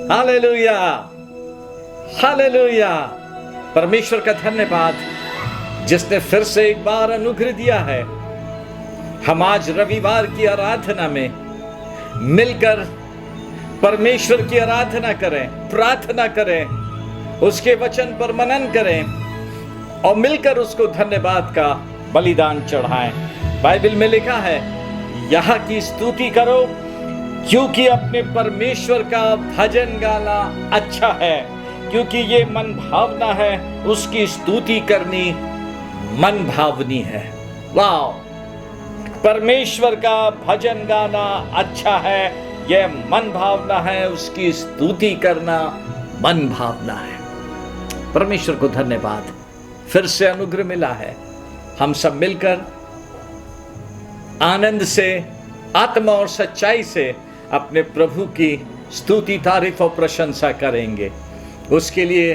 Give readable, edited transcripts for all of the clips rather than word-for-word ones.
Hallelujah, hallelujah. परमेश्वर का धन्यवाद जिसने फिर से एक बार अनुग्रह दिया है। हम आज रविवार की आराधना में मिलकर परमेश्वर की आराधना करें, प्रार्थना करें, उसके वचन पर मनन करें और मिलकर उसको धन्यवाद का बलिदान चढ़ाएं। बाइबल में लिखा है, यह की स्तुति करो क्योंकि अपने परमेश्वर का भजन गाना अच्छा है, क्योंकि ये मन भावना है, उसकी स्तुति करनी मन भावनी है। वाह! परमेश्वर का भजन गाना अच्छा है, यह मन भावना है, उसकी स्तुति करना मन भावना है। परमेश्वर को धन्यवाद, फिर से अनुग्रह मिला है। हम सब मिलकर आनंद से, आत्मा और सच्चाई से अपने प्रभु की स्तुति, तारीफ और प्रशंसा करेंगे। उसके लिए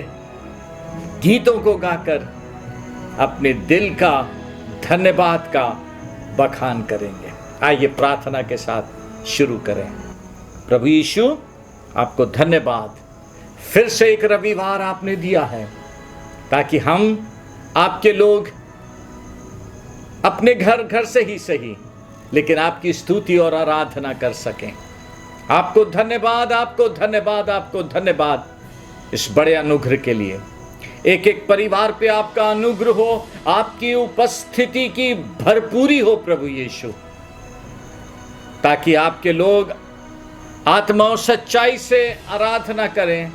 गीतों को गाकर अपने दिल का धन्यवाद का बखान करेंगे। आइए प्रार्थना के साथ शुरू करें। प्रभु यीशु, आपको धन्यवाद, फिर से एक रविवार आपने दिया है ताकि हम आपके लोग अपने घर घर से ही सही, लेकिन आपकी स्तुति और आराधना कर सकें। आपको धन्यवाद, आपको धन्यवाद, आपको धन्यवाद इस बड़े अनुग्रह के लिए। एक एक परिवार पे आपका अनुग्रह हो, आपकी उपस्थिति की भरपूरी हो प्रभु यीशु, ताकि आपके लोग आत्मा और सच्चाई से आराधना करें,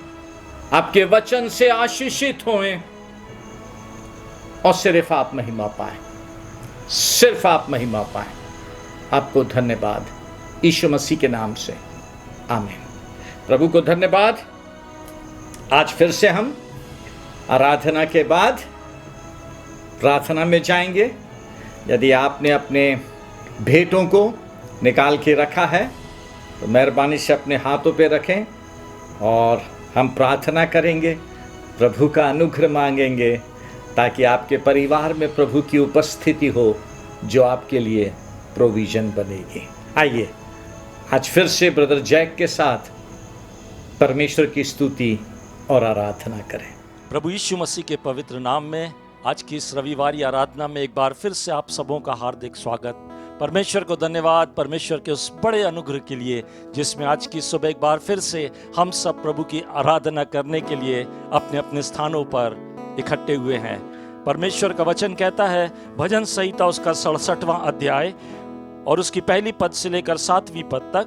आपके वचन से आशीषित हों और सिर्फ आप महिमा पाएं, सिर्फ आप महिमा पाएं। आपको धन्यवाद यीशु मसीह के नाम से, आमीन। प्रभु को धन्यवाद। आज फिर से हम आराधना के बाद प्रार्थना में जाएंगे। यदि आपने अपने भेंटों को निकाल के रखा है तो मेहरबानी से अपने हाथों पे रखें और हम प्रार्थना करेंगे, प्रभु का अनुग्रह मांगेंगे, ताकि आपके परिवार में प्रभु की उपस्थिति हो, जो आपके लिए प्रोविजन बनेगी। आइए आज फिर से ब्रदर जैक के साथ परमेश्वर की स्तुति और आराधना करें। प्रभु यीशु मसीह के पवित्र नाम में आज की इस रविवारी आराधना में एक बार फिर से आप सबों का हार्दिक स्वागत। परमेश्वर को धन्यवाद, परमेश्वर के उस बड़े अनुग्रह के लिए जिसमें आज की सुबह एक बार फिर से हम सब प्रभु की आराधना करने के लिए अपने अपने स्थानों पर इकट्ठे हुए हैं। परमेश्वर का वचन कहता है, भजन संहिता उसका 67वां अध्याय और उसकी पहली पद से लेकर 7वीं पद तक,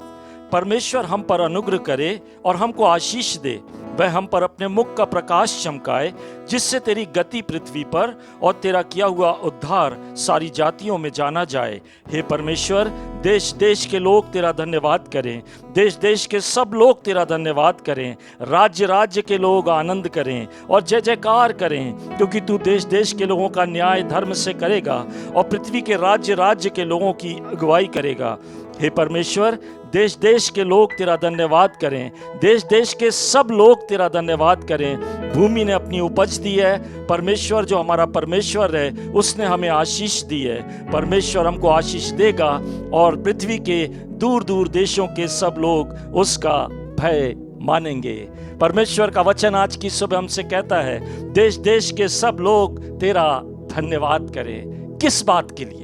परमेश्वर हम पर अनुग्रह करे और हमको आशीष दे, वह हम पर अपने मुख का प्रकाश चमकाए, जिससे तेरी गति पृथ्वी पर और तेरा किया हुआ उद्धार सारी जातियों में जाना जाए। हे परमेश्वर, देश देश के लोग तेरा धन्यवाद करें, देश देश के सब लोग तेरा धन्यवाद करें, राज्य राज्य के लोग आनंद करें और जय जयकार करें, क्योंकि तू देश देश के लोगों का न्याय धर्म से करेगा और पृथ्वी के राज्य राज्य के लोगों की अगुवाई करेगा। हे परमेश्वर, देश देश के लोग तेरा धन्यवाद करें, देश देश के सब लोग तेरा धन्यवाद करें। भूमि ने अपनी उपज दी है, परमेश्वर जो हमारा परमेश्वर है उसने हमें आशीष दी है। परमेश्वर हमको आशीष देगा और पृथ्वी के दूर दूर देशों के सब लोग उसका भय मानेंगे। परमेश्वर का वचन आज की सुबह हमसे कहता है, देश देश के सब लोग तेरा धन्यवाद करें। किस बात के लिए?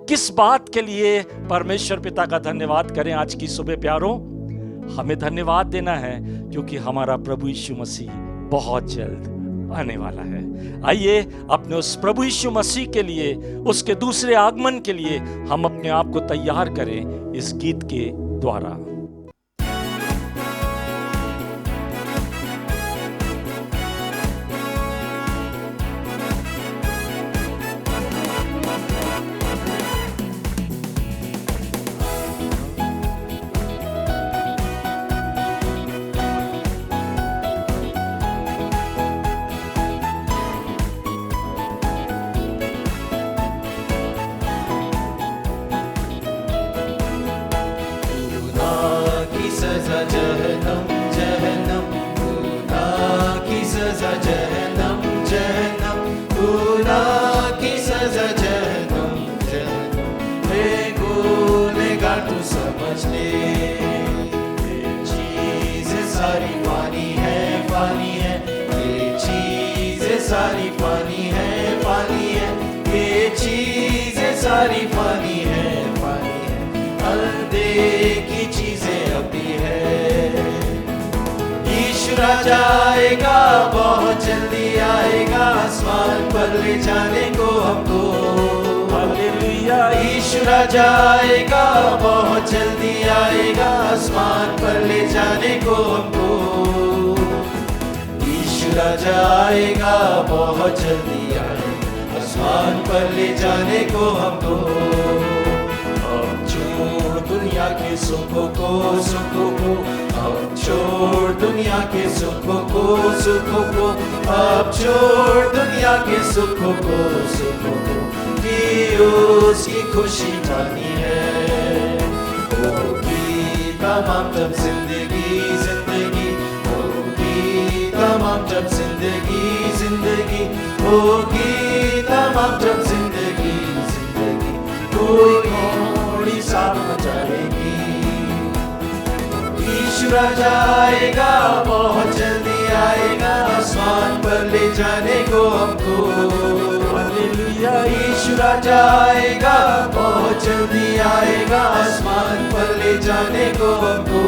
किस बात के लिए परमेश्वर पिता का धन्यवाद करें? आज की सुबह प्यारों, हमें धन्यवाद देना है क्योंकि हमारा प्रभु यीशु मसीह बहुत जल्द आने वाला है। आइए अपने उस प्रभु यीशु मसीह के लिए, उसके दूसरे आगमन के लिए हम अपने आप को तैयार करें इस गीत के द्वारा। सारी फानी है, अनदेखी चीजें अभी है। यीशु राजा आएगा, बहुत जल्दी आएगा, आसमान पर ले जाने को हमको। हालेलुया। यीशु राजा आएगा, बहुत जल्दी आएगा, आसमान पर ले जाने को हमको। यीशु राजा आएगा, बहुत जल्दी आएगा, आसमान पर ले जाने को हमको। अब छोड़ दुनिया के सुखों को, अब छोड़ दुनिया के सुखों को, अब छोड़ दुनिया के सुखों को, कि उसकी खुशी पानी है। होगी तमाम जब जिंदगी, होगी तमाम जब जिंदगी, होगी तमाम जब जिंदगी, कोई घोड़ी साथ बचाएगी। यीशु राजा आएगा, बहुत जल्दी आएगा, आसमान पर ले जाने को हमको। हालेलुया। यीशु राजा आएगा, बहुत जल्दी आएगा, आसमान पर ले जाने को हमको।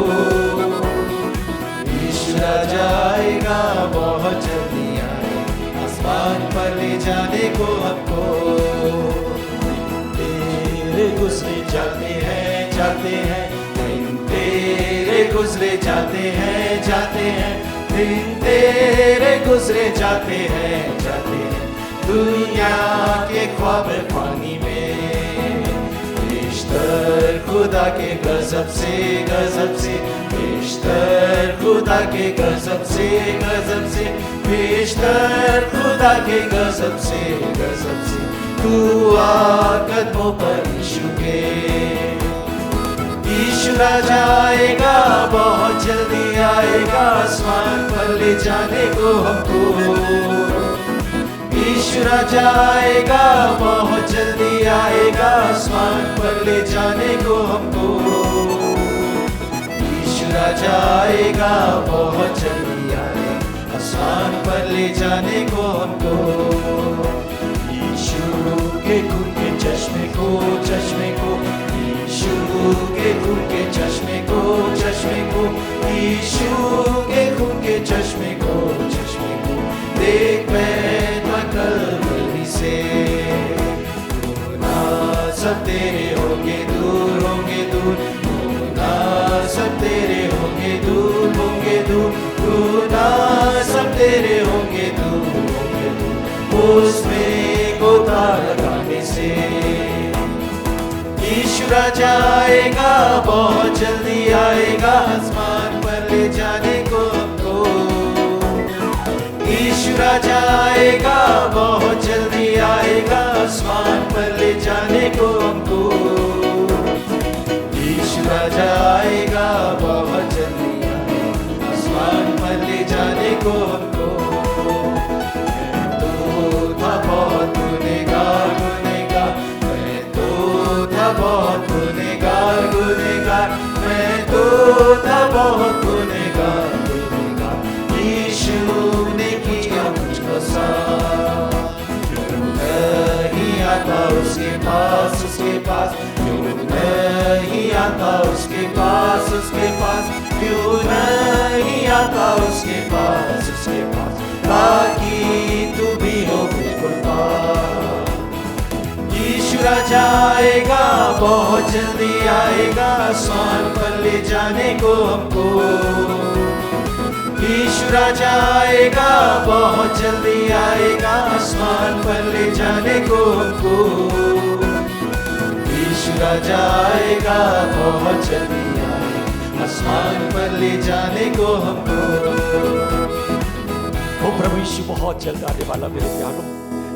यीशु राजा आएगा, बहुत जल्दी आएगा, आसमान पर ले जाने को हमको। तेरे गुजरे जाते हैं, दिन तेरे गुजरे जाते हैं, दिन तेरे गुजरे जाते हैं, दुनिया के ख्वाब पानी में। बेशतर खुदा के गजब से, बेशतर खुदा के गजब से, बेशतर खुदा के गजब से, तू आ कदमों पर यीशु के। यीशु राजा आएगा, बहुत जल्दी आएगा, आसमान पर ले जाने को हमको। यीशु राजा आएगा, बहुत जल्दी आएगा, आसमान पर ले जाने को हमको। यीशु राजा आएगा, बहुत जल्दी आएगा, आसमान पर ले जाने को हमको। यीशु के खून के चश्मे को, यीशु के खून के चश्मे को, यीशु के खून के चश्मे को, देख बैठा कलवरी से। गुनाह सब तेरे होंगे दूर, गुनाह सब तेरे होंगे दूर, गुनाह सब तेरे होंगे दूर, उसमें गोता लगाने से। यीशु राजा आएगा, बहुत जल्दी आएगा, आसमान पर ले जाने को हमको। यीशु राजा आएगा, बहुत जल्दी आएगा, आसमान पर ले जाने को हमको। यीशु राजा आएगा, बहुत जल्दी आएगा, आसमान पर ले जाने को हमको। मैं तो था बहुत गुनहगार, मैं तो था बहुत गुनहगार, मैं तो था बहुत गुनहगार। यीशु ने किया मुझको साफ, क्यों नहीं आता उसके पास, क्यों नहीं आता उसके पास, क्यों नहीं आता उसके पास, ताकि तू भी हो बिल्कुल पास। यीशु राजा आएगा, बहुत जल्दी आएगा, आसमान पर ले जाने को हमको। यीशु राजा आएगा, बहुत जल्दी आएगा, आसमान पर ले जाने को हमको। यीशु राजा आएगा, बहुत जल्दी आएगा, आसमान पर ले जाने को हमको। वो प्रभु यीशु बहुत जल्द आने वाला मेरे प्यारों,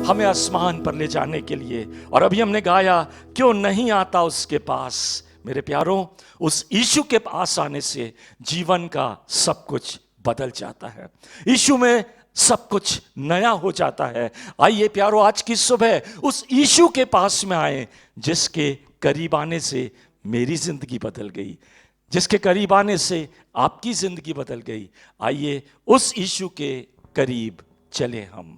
हमें आसमान पर ले जाने के लिए। और अभी हमने गाया, क्यों नहीं आता उसके पास। मेरे प्यारों, उस यीशु के पास आने से जीवन का सब कुछ बदल जाता है। यीशु में सब कुछ नया हो जाता है। आइए प्यारों, आज की सुबह उस यीशु के पास में आए, जिसके करीब आने से मेरी जिंदगी बदल गई, जिसके करीब आने से आपकी जिंदगी बदल गई। आइए उस यीशु के करीब चले हम।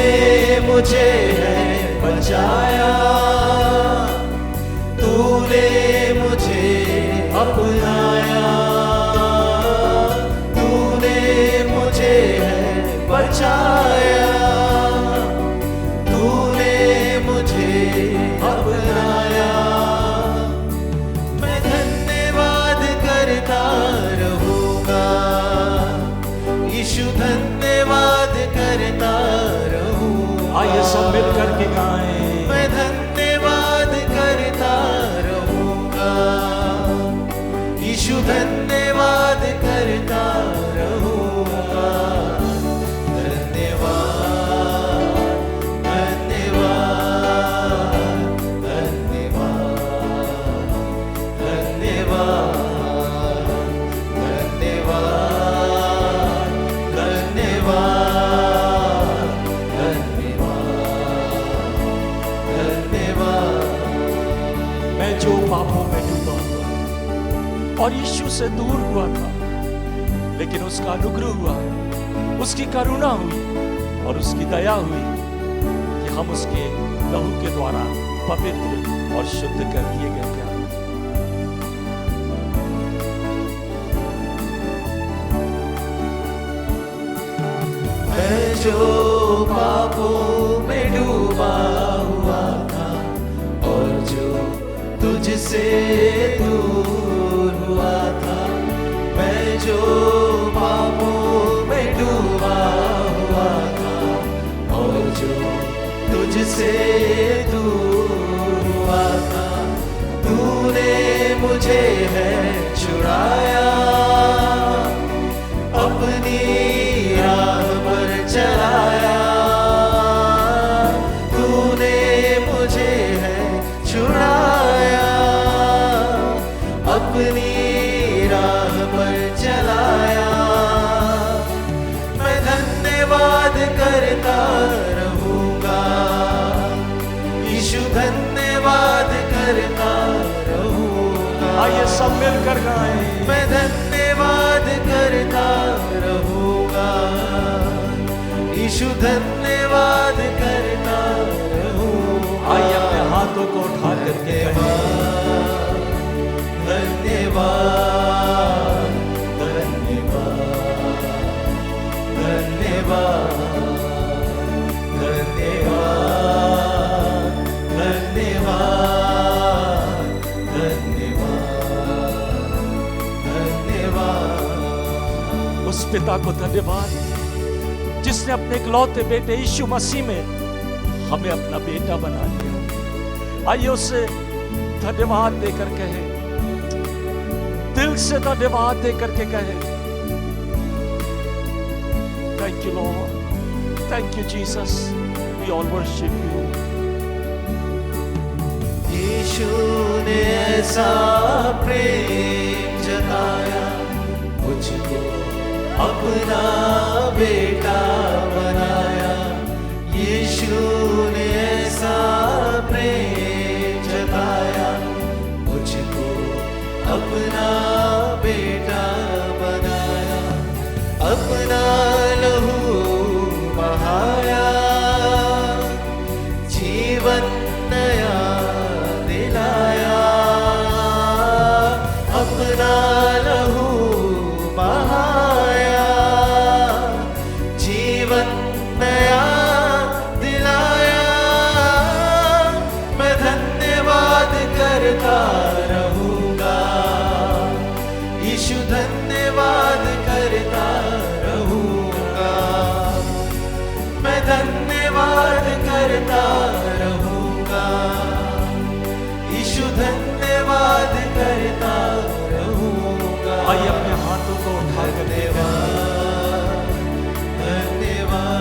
तूने मुझे है बचाया, तूने मुझे अपनाया, तूने मुझे है बचाया, तूने मुझे अपनाया। मैं धन्यवाद करता रहूंगा, यीशु धन्यवाद करता रहूंगा। आइए सब मिलकर के गाएं। मैं धन्यवाद करता रहूंगा, यीशु धन्यवाद करता रहूंगा। धन्यवाद, धन्यवाद, धन्यवाद, धन्यवाद, धन्यवाद, धन्यवाद। मैं जो पापों में डूबा हुआ और यीशु से दूर हुआ था, लेकिन उसका अनुग्रह हुआ, उसकी करुणा हुई और उसकी दया हुई कि हम उसके लहू के द्वारा पवित्र और शुद्ध कर दिए गए थे। मैं जो पापों में डूबा हुआ था और जो तुझसे दूर हुआ था, मैं जो पापों में डूबा हुआ था और जो तुझसे दूर हुआ था, तूने मुझे है छुड़ाया, अपनी राह पर चलाया, तूने मुझे है छुड़ाया, अपनी राह पर चलाया। मैं धन्यवाद करता रहूंगा, यीशु धन्यवाद करता रहूंगा। आइए सब मिलकर गाएं। मैं धन्यवाद करता रहूंगा, यीशु धन्यवाद करता रहूंगा। आइए अपने हाथों को उठा करके धन्यवाद, धन्यवाद, धन्यवाद, धन्यवाद, धन्यवाद, धन्यवाद। उस पिता को धन्यवाद जिसने अपने इकलौते बेटे यीशु मसीह में हमें अपना बेटा बना लिया। आइए उसे धन्यवाद देकर कहे, दिल से धन्यवाद देकर के कहे, thank you Lord, thank you Jesus, we all worship you. Yeshu ने ऐसा प्रेम जताया, मुझको अपना बेटा बनाया। यीशु ने ऐसा प्रेम जताया, मुझको अपना बेटा बनाया, अपना लहू बहाया, जीवन नया दिलाया, अपना लहू बहाया, जीवन नया दिलाया। मैं धन्यवाद करता रहूंगा, यीशु धन्यवाद करता रहूंगा। मैं धन्यवाद करता रहूंगा, यीशु धन्यवाद करता रहूंगा। आइए अपने हाथों को उठा कर धन्यवाद, धन्यवाद,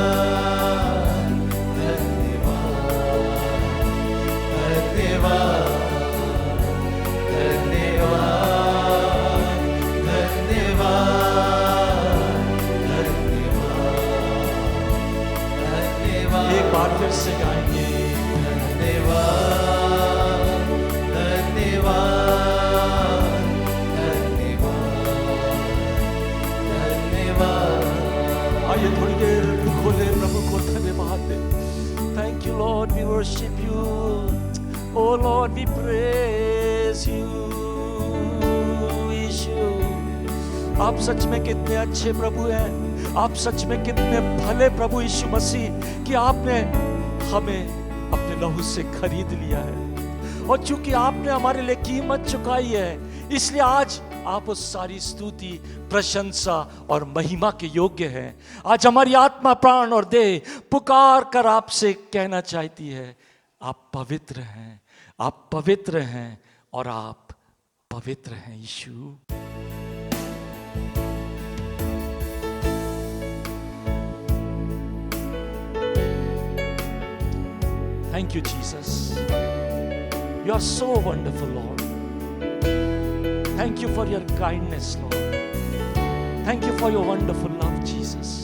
धन्यवाद, धन्यवाद, धन्यवाद, धन्यवाद। एक बार फिर से गाएंगे। धन्यवाद, धन्यवाद, धन्यवाद, धन्यवाद। आइए थोड़ी देर खोले, प्रभु को धन्यवाद दे। Thank you Lord, we worship you, O Lord we praise you. Yeshu, आप सच में कितने अच्छे प्रभु हैं, आप सच में कितने भले प्रभु यीशु मसीह कि आपने हमें अपने लहू से खरीद लिया है, और चूंकि आपने हमारे लिए कीमत चुकाई है, इसलिए आज आप उस सारी स्तुति, प्रशंसा और महिमा के योग्य हैं। आज हमारी आत्मा, प्राण और देह पुकार कर आपसे कहना चाहती है, आप पवित्र हैं, आप पवित्र हैं और आप पवित्र हैं यीशु। Thank you, Jesus. You are so wonderful, Lord. Thank you for your kindness, Lord. Thank you for your wonderful love, Jesus.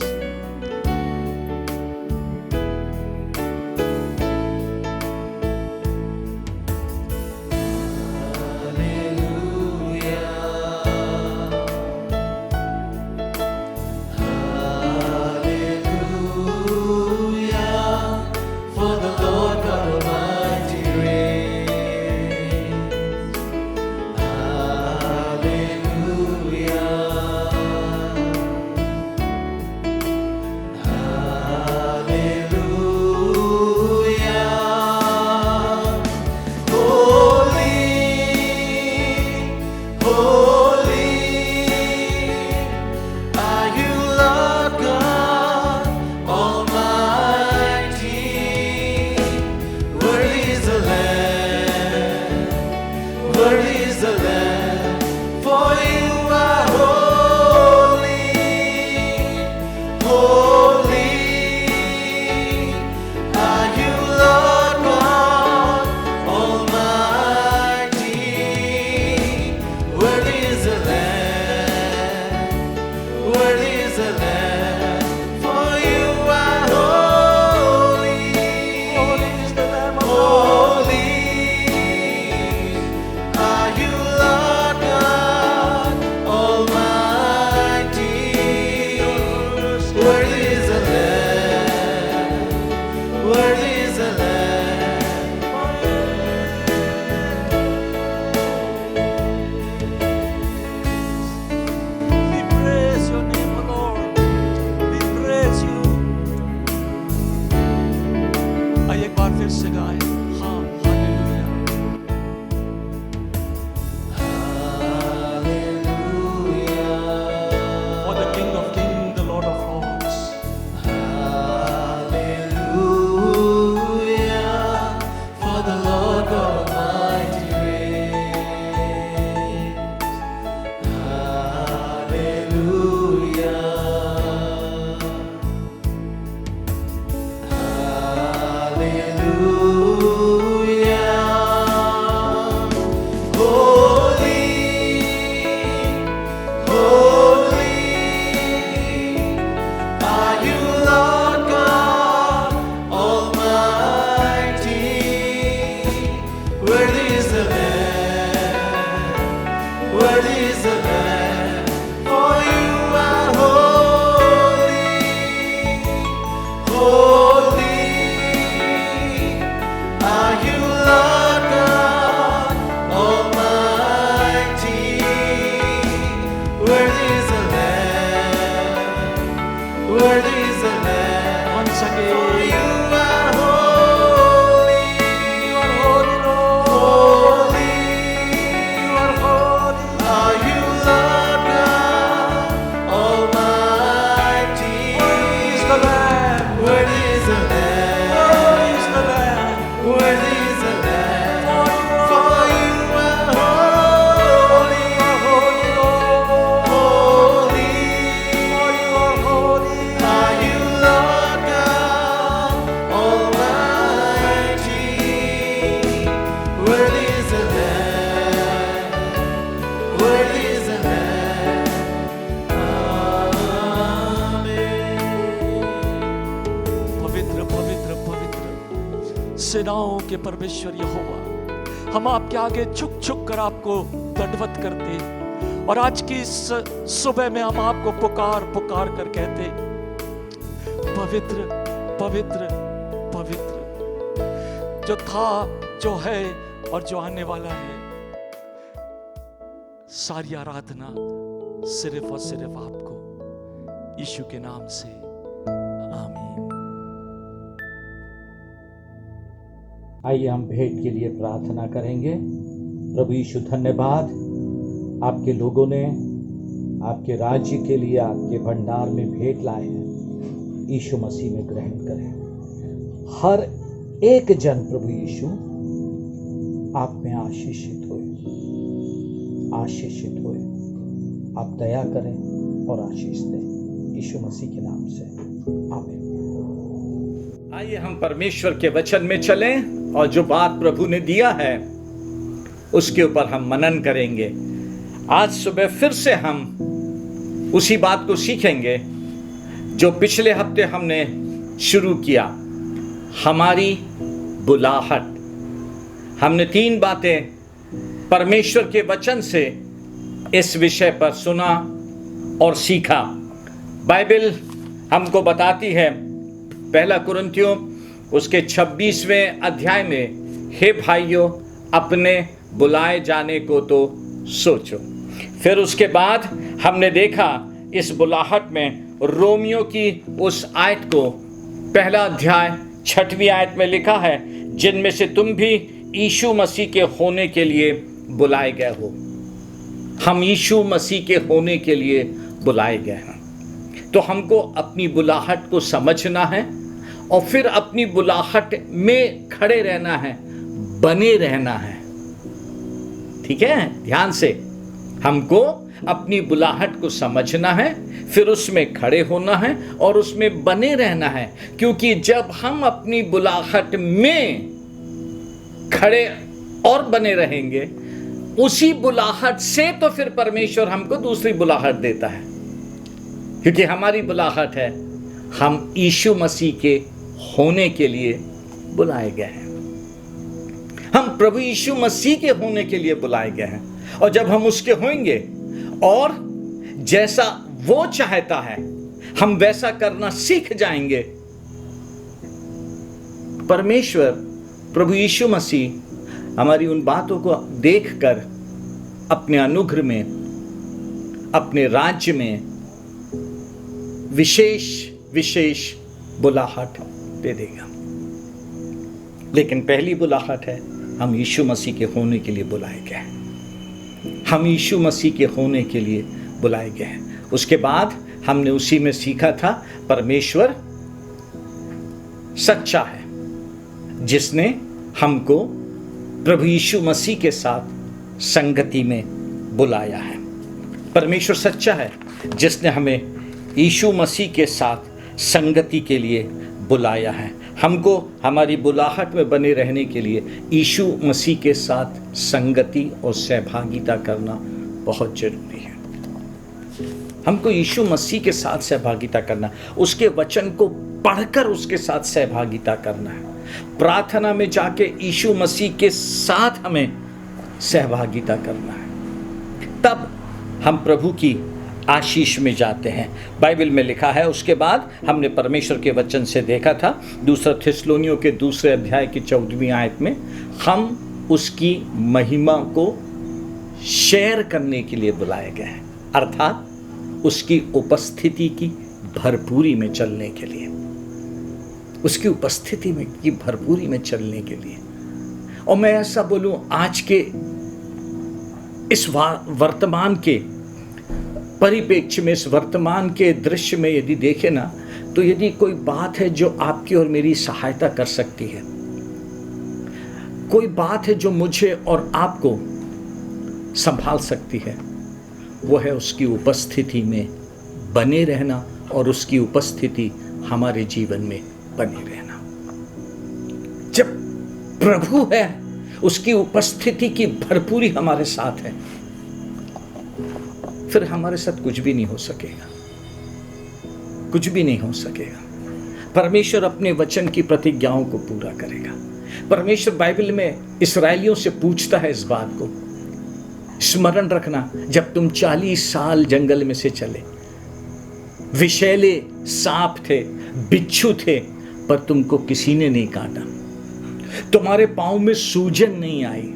सेनाओं के परमेश्वर यहोवा, हम आपके आगे झुक झुक कर आपको दंडवत करते, और आज की इस सुबह में हम आपको पुकार पुकार कर कहते, पवित्र पवित्र पवित्र, जो था, जो है और जो आने वाला है। सारी आराधना सिर्फ और सिर्फ आपको, यीशु के नाम से, आमीन। आइए हम भेंट के लिए प्रार्थना करेंगे। प्रभु यीशु, धन्यवाद आपके लोगों ने आपके राज्य के लिए आपके भंडार में भेंट लाए हैं। यीशु मसीह में ग्रहण करें। हर एक जन प्रभु यीशु आप में आशीषित होए, आशीषित होए। आप दया करें और आशीष दें, यीशु मसीह के नाम से, आमीन। आइए हम परमेश्वर के वचन में चलें और जो बात प्रभु ने दिया है उसके ऊपर हम मनन करेंगे। आज सुबह फिर से हम उसी बात को सीखेंगे जो पिछले हफ्ते हमने शुरू किया, हमारी बुलाहट। हमने 3 बातें परमेश्वर के वचन से इस विषय पर सुना और सीखा। बाइबल हमको बताती है, पहला कुरिन्थियों उसके 26वें अध्याय में, हे भाइयों अपने बुलाए जाने को तो सोचो। फिर उसके बाद हमने देखा इस बुलाहट में रोमियो की उस आयत को, पहला अध्याय 6वीं आयत में लिखा है, जिनमें से तुम भी यीशु मसीह के होने के लिए बुलाए गए हो। हम यीशु मसीह के होने के लिए बुलाए गए हैं। तो हमको अपनी बुलाहट को समझना है और फिर अपनी बुलाहट में खड़े रहना है, बने रहना है। ठीक है, ध्यान से हमको अपनी बुलाहट को समझना है, फिर उसमें खड़े होना है और उसमें बने रहना है। क्योंकि जब हम अपनी बुलाहट में खड़े और बने रहेंगे, उसी बुलाहट से तो फिर परमेश्वर हमको दूसरी बुलाहट देता है। क्योंकि हमारी बुलाहट है, हम यीशु मसीह के होने के लिए बुलाए गए हैं। हम प्रभु यीशु मसीह के होने के लिए बुलाए गए हैं। और जब हम उसके होंगे और जैसा वो चाहता है हम वैसा करना सीख जाएंगे, परमेश्वर प्रभु यीशु मसीह हमारी उन बातों को देखकर अपने अनुग्रह में, अपने राज्य में विशेष विशेष बुलाहट दे देगा। लेकिन पहली बुलाहट है, हम यीशु मसीह के होने के लिए बुलाए गए हैं। हम यीशु मसीह के होने के लिए बुलाए गए हैं। उसके बाद हमने उसी में सीखा था, परमेश्वर सच्चा है, जिसने हमको प्रभु यीशु मसीह के साथ संगति में बुलाया है। परमेश्वर सच्चा है, जिसने हमें यीशु मसीह के साथ संगति के लिए बुलाया है। हमको हमारी बुलाहट में बने रहने के लिए यीशु मसीह के साथ संगति और सहभागिता करना बहुत जरूरी है। हमको यीशु मसीह के साथ सहभागिता करना, उसके वचन को पढ़कर उसके साथ सहभागिता करना है। प्रार्थना में जाके यीशु मसीह के साथ हमें सहभागिता करना है, तब हम प्रभु की आशीष में जाते हैं। बाइबल में लिखा है, उसके बाद हमने परमेश्वर के वचन से देखा था, दूसरा थिस्सलुनियों के 2 अध्याय की 14वीं आयत में, हम उसकी महिमा को शेयर करने के लिए बुलाए गए हैं, अर्थात उसकी उपस्थिति की भरपूरी में चलने के लिए, उसकी उपस्थिति में की भरपूरी में चलने के लिए। और मैं ऐसा बोलूं, आज के इस वर्तमान के परिप्रेक्ष्य में, इस वर्तमान के दृश्य में यदि देखें ना, तो यदि कोई बात है जो आपकी और मेरी सहायता कर सकती है, कोई बात है जो मुझे और आपको संभाल सकती है, वो है उसकी उपस्थिति में बने रहना और उसकी उपस्थिति हमारे जीवन में बने रहना। जब प्रभु है, उसकी उपस्थिति की भरपूरी हमारे साथ है, फिर हमारे साथ कुछ भी नहीं हो सकेगा, कुछ भी नहीं हो सकेगा। परमेश्वर अपने वचन की प्रतिज्ञाओं को पूरा करेगा। परमेश्वर बाइबल में इस्राएलियों से पूछता है इस बात को, स्मरण रखना, जब तुम 40 साल जंगल में से चले, विषैले सांप थे, बिच्छू थे, पर तुमको किसी ने नहीं काटा। तुम्हारे पांव में सूजन नहीं आई,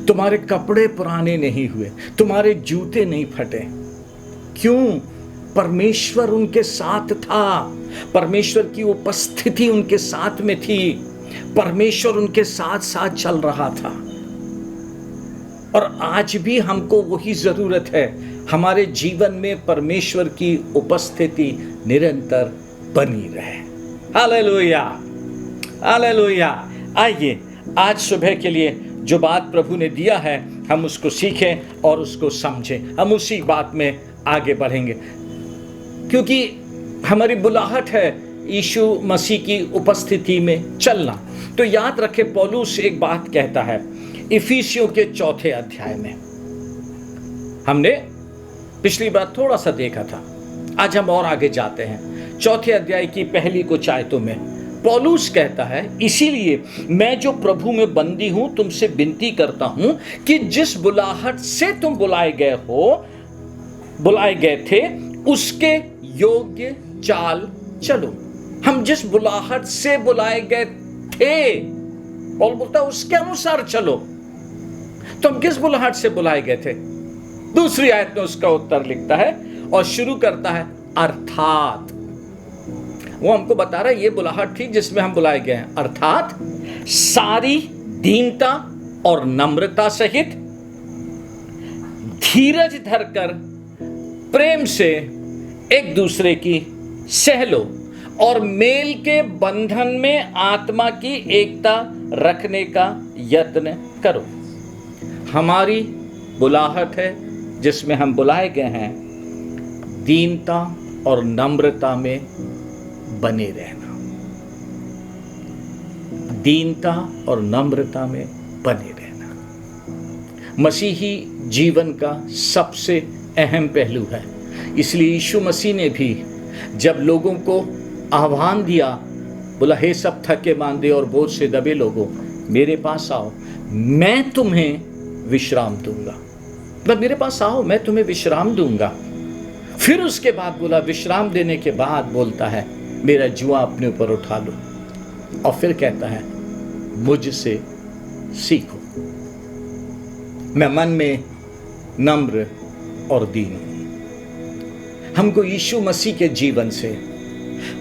तुम्हारे कपड़े पुराने नहीं हुए, तुम्हारे जूते नहीं फटे। क्यों? परमेश्वर उनके साथ था, परमेश्वर की उपस्थिति उनके साथ में थी, परमेश्वर उनके साथ साथ चल रहा था। और आज भी हमको वही जरूरत है, हमारे जीवन में परमेश्वर की उपस्थिति निरंतर बनी रहे। Hallelujah, hallelujah. आइए आज सुबह के लिए जो बात प्रभु ने दिया है हम उसको सीखें और उसको समझें। हम उसी बात में आगे बढ़ेंगे, क्योंकि हमारी बुलाहट है यीशु मसीह की उपस्थिति में चलना। तो याद रखें, पौलुस एक बात कहता है इफिसियों के 4 अध्याय में। हमने पिछली बार थोड़ा सा देखा था, आज हम और आगे जाते हैं। 4 अध्याय की पहली कुछ आयतों में पौलुस कहता है, इसीलिए मैं जो प्रभु में बंदी हूं तुमसे विनती करता हूं कि जिस बुलाहट से तुम बुलाए गए थे उसके योग्य चाल चलो। हम जिस बुलाहट से बुलाए गए थे, पौल बोलता है उसके अनुसार चलो। तो हम किस बुलाहट से बुलाए गए थे? दूसरी आयत में उसका उत्तर लिखता है और शुरू करता है अर्थात। वो हमको बता रहा है ये बुलाहट थी जिसमें हम बुलाए गए हैं, अर्थात सारी दीनता और नम्रता सहित धीरज धरकर प्रेम से एक दूसरे की सह लो और मेल के बंधन में आत्मा की एकता रखने का यत्न करो। हमारी बुलाहट है जिसमें हम बुलाए गए हैं दीनता और नम्रता में बने रहना, दीनता और नम्रता में बने रहना मसीही जीवन का सबसे अहम पहलू है। इसलिए यीशु मसीह ने भी जब लोगों को आह्वान दिया, बोला हे सब थके मांदे और बोझ से दबे लोगों मेरे पास आओ, मैं तुम्हें विश्राम दूंगा। मतलब मेरे पास आओ, मैं तुम्हें विश्राम दूंगा। फिर उसके बाद बोला, विश्राम देने के बाद बोलता है मेरा जुआ अपने ऊपर उठा लो, और फिर कहता है मुझसे सीखो, मैं मन में नम्र और दीन हूं। हमको यीशु मसीह के जीवन से,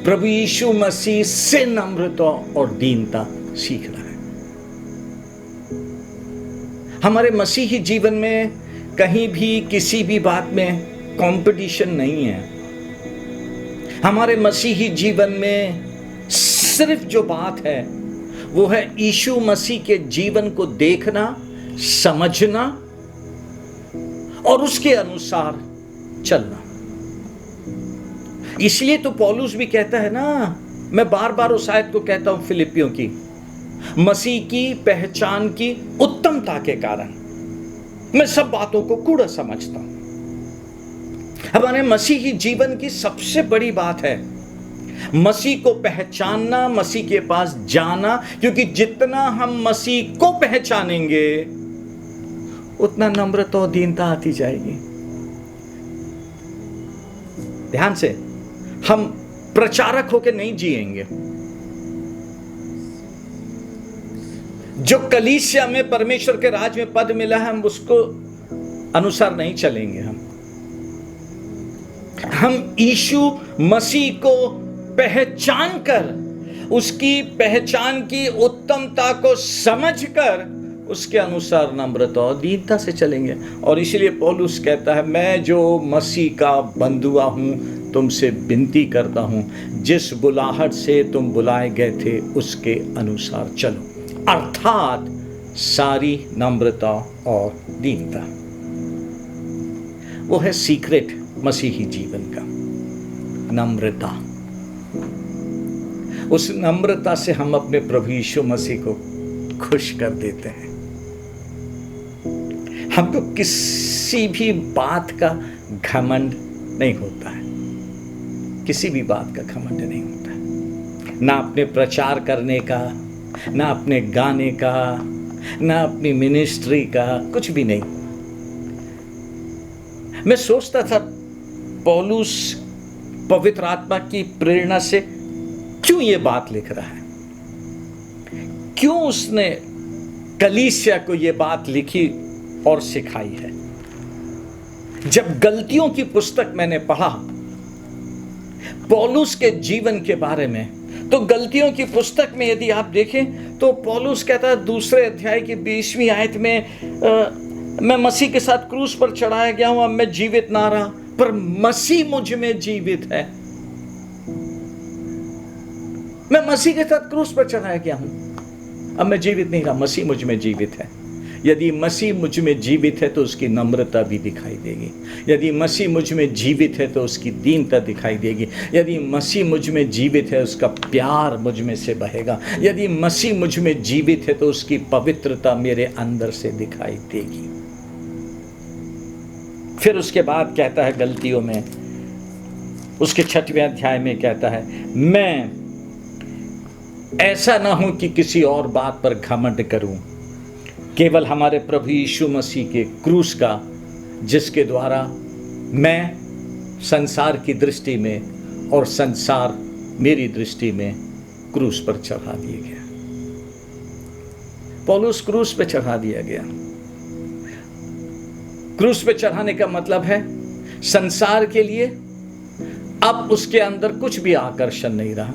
प्रभु यीशु मसीह से नम्रता और दीनता सीखना है। हमारे मसीही जीवन में कहीं भी किसी भी बात में कंपटीशन नहीं है। हमारे मसीही जीवन में सिर्फ जो बात है वो है यीशु मसीह के जीवन को देखना, समझना और उसके अनुसार चलना। इसलिए तो पौलुस भी कहता है ना, मैं बार बार उस आयत को कहता हूं फिलिपियों की, मसीह की पहचान की उत्तमता के कारण मैं सब बातों को कूड़ा समझता हूं। हमारे मसीही जीवन की सबसे बड़ी बात है मसीह को पहचानना, मसीह के पास जाना, क्योंकि जितना हम मसीह को पहचानेंगे उतना नम्रता और दीनता आती जाएगी। ध्यान से, हम प्रचारक होकर नहीं जिएंगे। जो कलीसिया में परमेश्वर के राज में पद मिला है हम उसको अनुसार नहीं चलेंगे। हम यीशु मसीह को पहचान कर, उसकी पहचान की उत्तमता को समझकर उसके अनुसार नम्रता और दीनता से चलेंगे। और इसलिए पौलुस कहता है, मैं जो मसीह का बंधुआ हूं तुमसे विनती करता हूं, जिस बुलाहट से तुम बुलाए गए थे उसके अनुसार चलो, अर्थात सारी नम्रता और दीनता। वो है सीक्रेट मसीही जीवन का, नम्रता। उस नम्रता से हम अपने प्रभु यीशु मसीह को खुश कर देते हैं। हमको किसी भी बात का घमंड नहीं होता है, किसी भी बात का घमंड नहीं होता है, ना अपने प्रचार करने का, ना अपने गाने का, ना अपनी मिनिस्ट्री का, कुछ भी नहीं। मैं सोचता था पौलुस पवित्र आत्मा की प्रेरणा से क्यों ये बात लिख रहा है, क्यों उसने कलीसिया को ये बात लिखी और सिखाई है। जब गलतियों की पुस्तक मैंने पढ़ा पौलुस के जीवन के बारे में, तो गलतियों की पुस्तक में यदि आप देखें तो पौलुस कहता है 2 अध्याय की 20वीं आयत में, मैं मसीह के साथ क्रूस पर चढ़ाया गया हूं, अब मैं जीवित ना रहा पर मसीह मुझ में जीवित है। मैं मसीह के साथ क्रूस पर चढ़ाया गया हूं, अब मैं जीवित नहीं रहा, मसीह मुझ में जीवित है। यदि मसीह मुझ में जीवित है तो उसकी नम्रता भी दिखाई देगी। यदि मसीह मुझ में जीवित है तो उसकी दीनता दिखाई देगी। यदि मसीह मुझ में जीवित है उसका प्यार मुझ में से बहेगा। यदि मसीह मुझ में जीवित है तो उसकी पवित्रता मेरे अंदर से दिखाई देगी। फिर उसके बाद कहता है गलतियों में, उसके 6वें अध्याय में कहता है, मैं ऐसा ना हूं कि किसी और बात पर घमंड करूं, केवल हमारे प्रभु यीशु मसीह के क्रूस का, जिसके द्वारा मैं संसार की दृष्टि में और संसार मेरी दृष्टि में क्रूस पर चढ़ा दिया गया। पौलुस क्रूस पे चढ़ा दिया गया। क्रूस पे चढ़ाने का मतलब है संसार के लिए अब उसके अंदर कुछ भी आकर्षण नहीं रहा।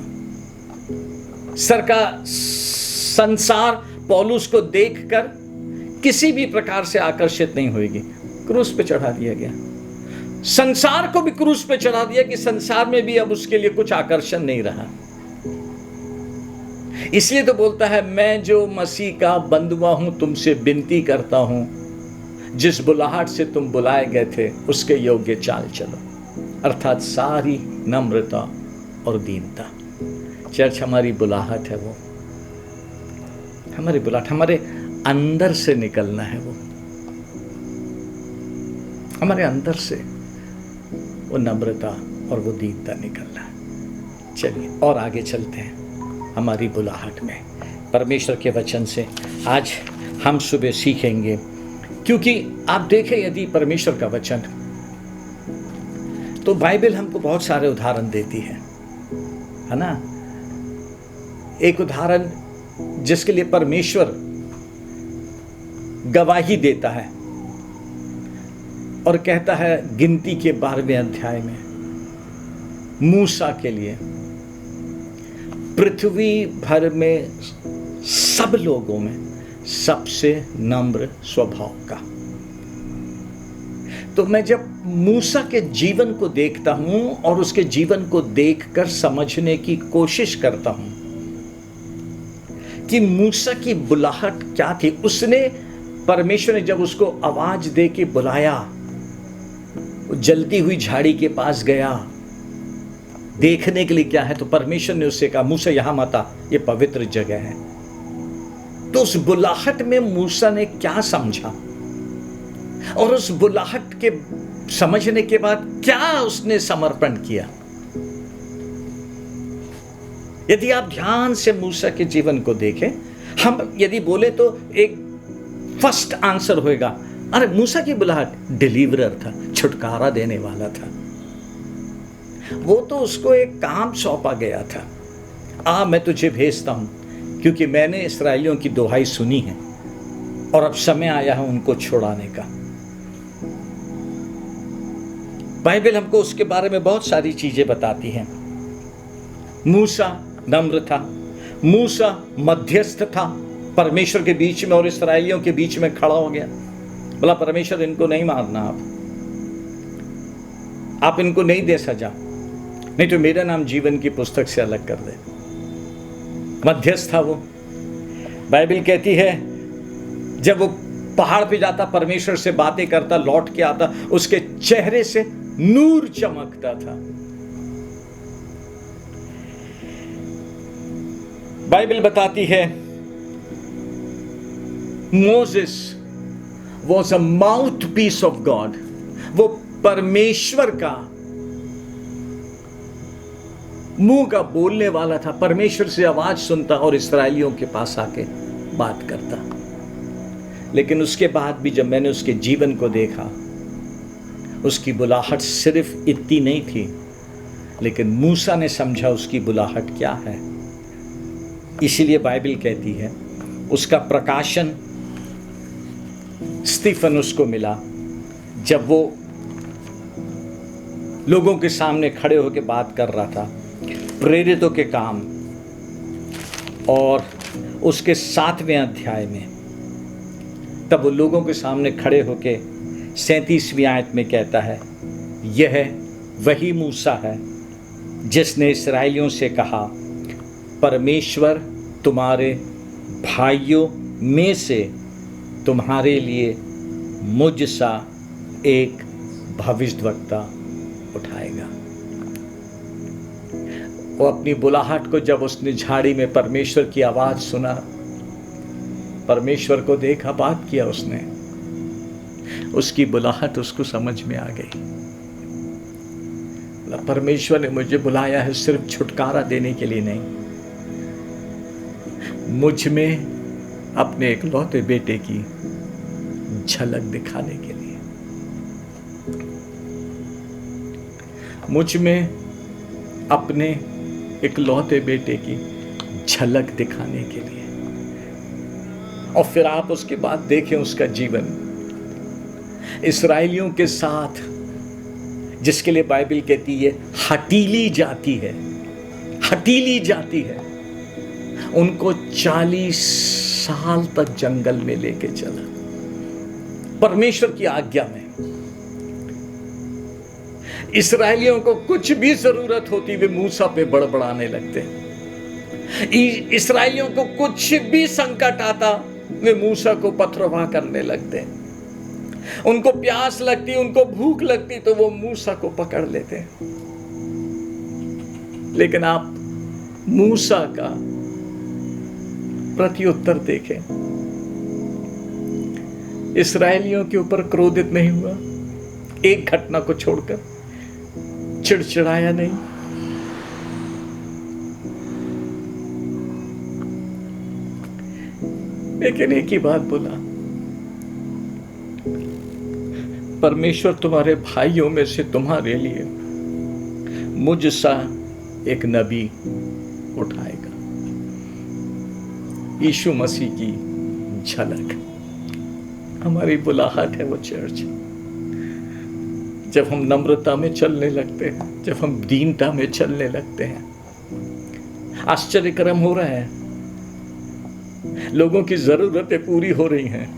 संसार पौलुस को देखकर किसी भी प्रकार से आकर्षित नहीं होगी। क्रूस पे चढ़ा दिया गया। संसार को भी क्रूस पे चढ़ा दिया कि संसार में भी अब उसके लिए कुछ आकर्षण नहीं रहा। इसलिए तो बोलता है, मैं जो मसीह का बंधुआ हूं तुमसे विनती करता हूं, जिस बुलाहट से तुम बुलाए गए थे उसके योग्य चाल चलो, अर्थात सारी नम्रता और दीनता। चर्च हमारी बुलाहट है, वो हमारी बुलाहट हमारे अंदर से निकलना है, वो हमारे अंदर से वो नम्रता और वो दीनता निकलना है। चलिए और आगे चलते हैं हमारी बुलाहट में। परमेश्वर के वचन से आज हम सुबह सीखेंगे, क्योंकि आप देखें यदि परमेश्वर का वचन, तो बाइबल हमको बहुत सारे उदाहरण देती है ना। एक उदाहरण जिसके लिए परमेश्वर गवाही देता है और कहता है गिनती के 12वें अध्याय में, मूसा के लिए पृथ्वी भर में सब लोगों में सबसे नम्र स्वभाव का। तो मैं जब मूसा के जीवन को देखता हूं और उसके जीवन को देखकर समझने की कोशिश करता हूं कि मूसा की बुलाहट क्या थी। उसने, परमेश्वर ने जब उसको आवाज दे के बुलाया, वो जलती हुई झाड़ी के पास गया देखने के लिए क्या है, तो परमेश्वर ने उससे कहा, मूसा यहां मत आ, ये पवित्र जगह है। तो उस बुलाहट में मूसा ने क्या समझा और उस बुलाहट के समझने के बाद क्या उसने समर्पण किया। यदि आप ध्यान से मूसा के जीवन को देखें, हम यदि बोले तो एक फर्स्ट आंसर होएगा, अरे मूसा की बुलाहट डिलीवरर था, छुटकारा देने वाला था। वो तो उसको एक काम सौंपा गया था, मैं तुझे भेजता हूं क्योंकि मैंने इस्राएलियों की दुहाई सुनी है और अब समय आया है उनको छुड़ाने का। बाइबल हमको उसके बारे में बहुत सारी चीजें बताती हैं। मूसा नम्र था, मूसा मध्यस्थ था, परमेश्वर के बीच में और इस्राएलियों के बीच में खड़ा हो गया। बोला, परमेश्वर इनको नहीं मारना, आप इनको नहीं दे सजा, नहीं तो मेरा नाम जीवन की पुस्तक से अलग कर दे। मध्यस्थ था वो। बाइबल कहती है जब वो पहाड़ पे जाता, परमेश्वर से बातें करता, लौट के आता, उसके चेहरे से नूर चमकता था। बाइबल बताती है Moses was a mouthpiece of God. वो परमेश्वर का मुंह का बोलने वाला था, परमेश्वर से आवाज सुनता और इस्राएलियों के पास आके बात करता। लेकिन उसके बाद भी जब मैंने उसके जीवन को देखा, उसकी बुलाहट सिर्फ इतनी नहीं थी, लेकिन मूसा ने समझा उसकी बुलाहट क्या है। इसीलिए बाइबल कहती है उसका प्रकाशन स्टीफनुस को मिला जब वो लोगों के सामने खड़े होकर बात कर रहा था प्रेरितों के काम, और उसके 7वें अध्याय में तब वो लोगों के सामने खड़े होकर 37वीं आयत में कहता है, यह वही मूसा है जिसने इस्राएलियों से कहा, परमेश्वर तुम्हारे भाइयों में से तुम्हारे लिए मुझ सा एक भविष्यद्वक्ता उठाएगा। वो अपनी बुलाहट को जब उसने झाड़ी में परमेश्वर की आवाज सुना, परमेश्वर को देखा, बात किया उसने, उसकी बुलाहट उसको समझ में आ गई। परमेश्वर ने मुझे बुलाया है सिर्फ छुटकारा देने के लिए नहीं, मुझ में अपने इकलौते बेटे की झलक दिखाने के लिए, मुझ में अपने इकलौते बेटे की झलक दिखाने के लिए। और फिर आप उसके बाद देखें उसका जीवन इस्राएलियों के साथ, जिसके लिए बाइबल कहती है हठीली जाती है, हठीली जाती है, उनको 40 साल तक जंगल में लेके चला परमेश्वर की आज्ञा में। इस्राएलियों को कुछ भी जरूरत होती वे मूसा पे बड़बड़ाने लगते। इस्राएलियों को कुछ भी संकट आता वे मूसा को पथरवाह करने लगते। उनको प्यास लगती, उनको भूख लगती तो वो मूसा को पकड़ लेते। लेकिन आप मूसा का प्रत्युत्तर देखें, इस्राएलियों के ऊपर क्रोधित नहीं हुआ, एक घटना को छोड़कर चिड़चिड़ाया नहीं। लेकिन एक ही बात बोला, परमेश्वर तुम्हारे भाइयों में से तुम्हारे लिए मुझ सा एक नबी उठाएगा। यीशु मसीह की झलक हमारी बुलाहट है वो चर्च। जब हम नम्रता में चलने लगते हैं, जब हम दीनता में चलने लगते हैं, आश्चर्यक्रम हो रहा है, लोगों की जरूरतें पूरी हो रही हैं,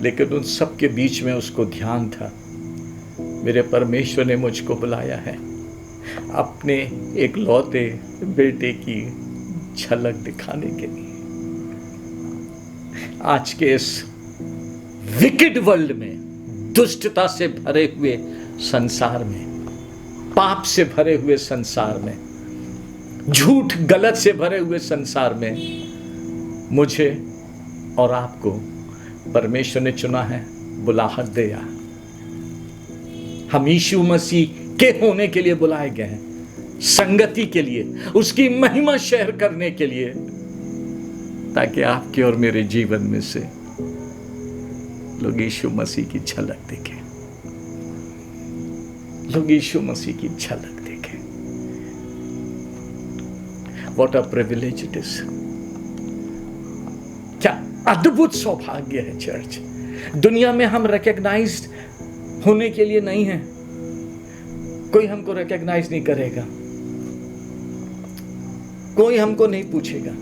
लेकिन उन सब के बीच में उसको ध्यान था, मेरे परमेश्वर ने मुझको बुलाया है अपने एक लौते बेटे की झलक दिखाने के लिए। आज के इस विकेड वर्ल्ड में, दुष्टता से भरे हुए संसार में, पाप से भरे हुए संसार में, झूठ गलत से भरे हुए संसार में, मुझे और आपको परमेश्वर ने चुना है बुलाहट दिया। हम यीशु मसीह के होने के लिए बुलाए गए हैं, संगति के लिए, उसकी महिमा शेयर करने के लिए, ताकि आपके और मेरे जीवन में से लोग यीशु मसीह की झलक देखें, लोग यीशु मसीह की झलक देखें। What a privilege it is. क्या अद्भुत सौभाग्य है चर्च। दुनिया में हम रिकॉग्नाइज्ड होने के लिए नहीं है, कोई हमको रिकॉग्नाइज नहीं करेगा, कोई हमको नहीं पूछेगा,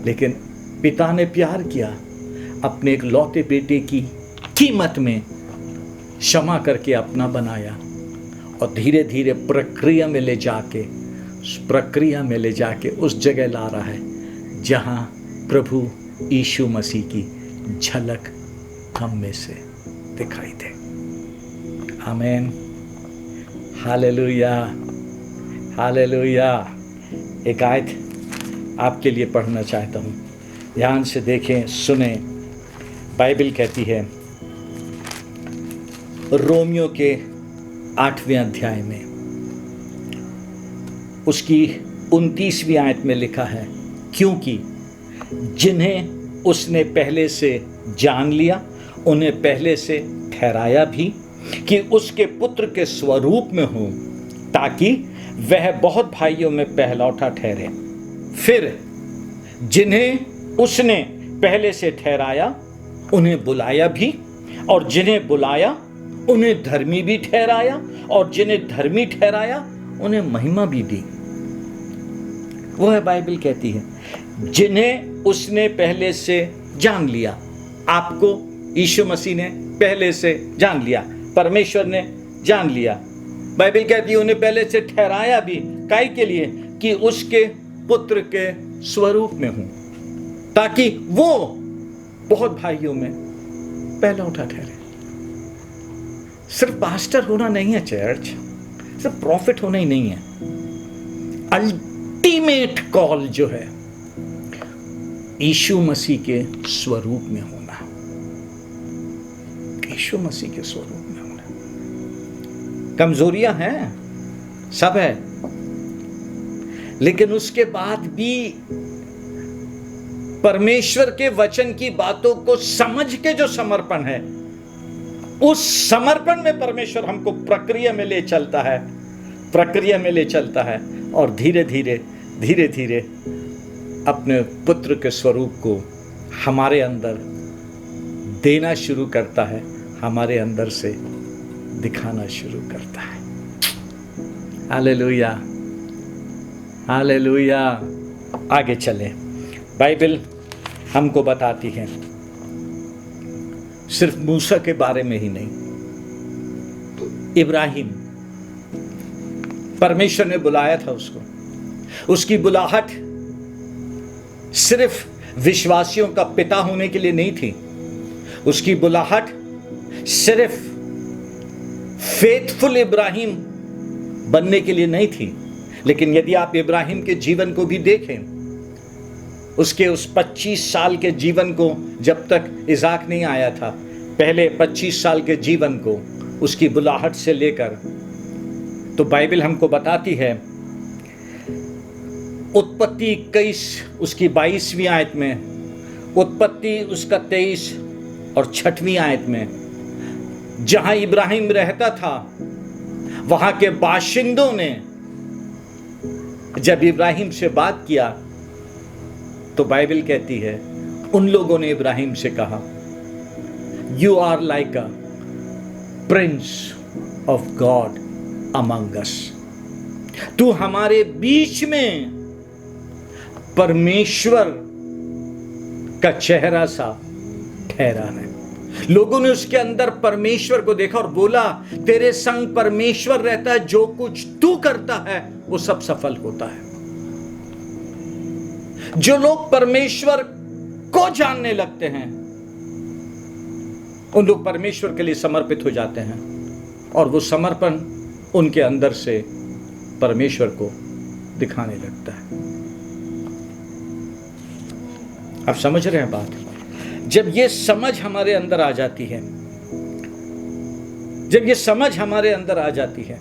लेकिन पिता ने प्यार किया, अपने एक लौते बेटे की कीमत में क्षमा करके अपना बनाया, और धीरे धीरे प्रक्रिया में ले जाके उस जगह ला रहा है जहां प्रभु यीशु मसीह की झलक हम में से दिखाई दे। आमीन, हालेलुया, हालेलुया। एक आयत आपके लिए पढ़ना चाहता हूँ, ध्यान से देखें, सुने। बाइबल कहती है रोमियो के 8वें अध्याय में उसकी 29वीं आयत में लिखा है, क्योंकि जिन्हें उसने पहले से जान लिया उन्हें पहले से ठहराया भी कि उसके पुत्र के स्वरूप में हों, ताकि वह बहुत भाइयों में पहलौठा ठहरे। फिर जिन्हें उसने पहले से ठहराया उन्हें बुलाया भी, और जिन्हें बुलाया उन्हें धर्मी भी ठहराया, और जिन्हें धर्मी ठहराया उन्हें महिमा भी दी। वो है बाइबल कहती है, जिन्हें उसने पहले से जान लिया। आपको यीशु मसीह ने पहले से जान लिया, परमेश्वर ने जान लिया। बाइबल कहती है उन्हें पहले से ठहराया भी, काहे के लिए? कि उसके पुत्र के स्वरूप में हूं, ताकि वो बहुत भाइयों में पहला उठा ठहरे। सिर्फ पास्टर होना नहीं है चर्च, सिर्फ प्रॉफिट होना ही नहीं है। अल्टीमेट कॉल जो है यीशु मसीह के स्वरूप में होना, यीशु मसीह के स्वरूप में होना। कमजोरियां हैं, सब है, लेकिन उसके बाद भी परमेश्वर के वचन की बातों को समझ के जो समर्पण है, उस समर्पण में परमेश्वर हमको प्रक्रिया में ले चलता है, प्रक्रिया में ले चलता है, और धीरे धीरे धीरे धीरे अपने पुत्र के स्वरूप को हमारे अंदर देना शुरू करता है, हमारे अंदर से दिखाना शुरू करता है। Hallelujah, hallelujah. आगे चले। बाइबल हमको बताती है सिर्फ मूसा के बारे में ही नहीं, इब्राहिम, परमेश्वर ने बुलाया था उसको। उसकी बुलाहट सिर्फ विश्वासियों का पिता होने के लिए नहीं थी, उसकी बुलाहट सिर्फ फेथफुल इब्राहिम बनने के लिए नहीं थी। लेकिन यदि आप इब्राहिम के जीवन को भी देखें, उसके उस 25 साल के जीवन को, जब तक इज़ाक नहीं आया था, पहले 25 साल के जीवन को उसकी बुलाहट से लेकर, तो बाइबल हमको बताती है उत्पत्ति 21 उसकी 22वीं आयत में, उत्पत्ति उसका 23 और 6वीं आयत में, जहां इब्राहिम रहता था वहां के बाशिंदों ने जब इब्राहिम से बात किया तो बाइबल कहती है उन लोगों ने इब्राहिम से कहा, you are like a prince of God among us. तू हमारे बीच में परमेश्वर का चेहरा सा ठहरा है। लोगों ने उसके अंदर परमेश्वर को देखा और बोला, तेरे संग परमेश्वर रहता है, जो कुछ तू करता है वो सब सफल होता है। जो लोग परमेश्वर को जानने लगते हैं उन लोग परमेश्वर के लिए समर्पित हो जाते हैं, और वो समर्पण उनके अंदर से परमेश्वर को दिखाने लगता है। आप समझ रहे हैं बात? जब ये समझ हमारे अंदर आ जाती है, जब ये समझ हमारे अंदर आ जाती है,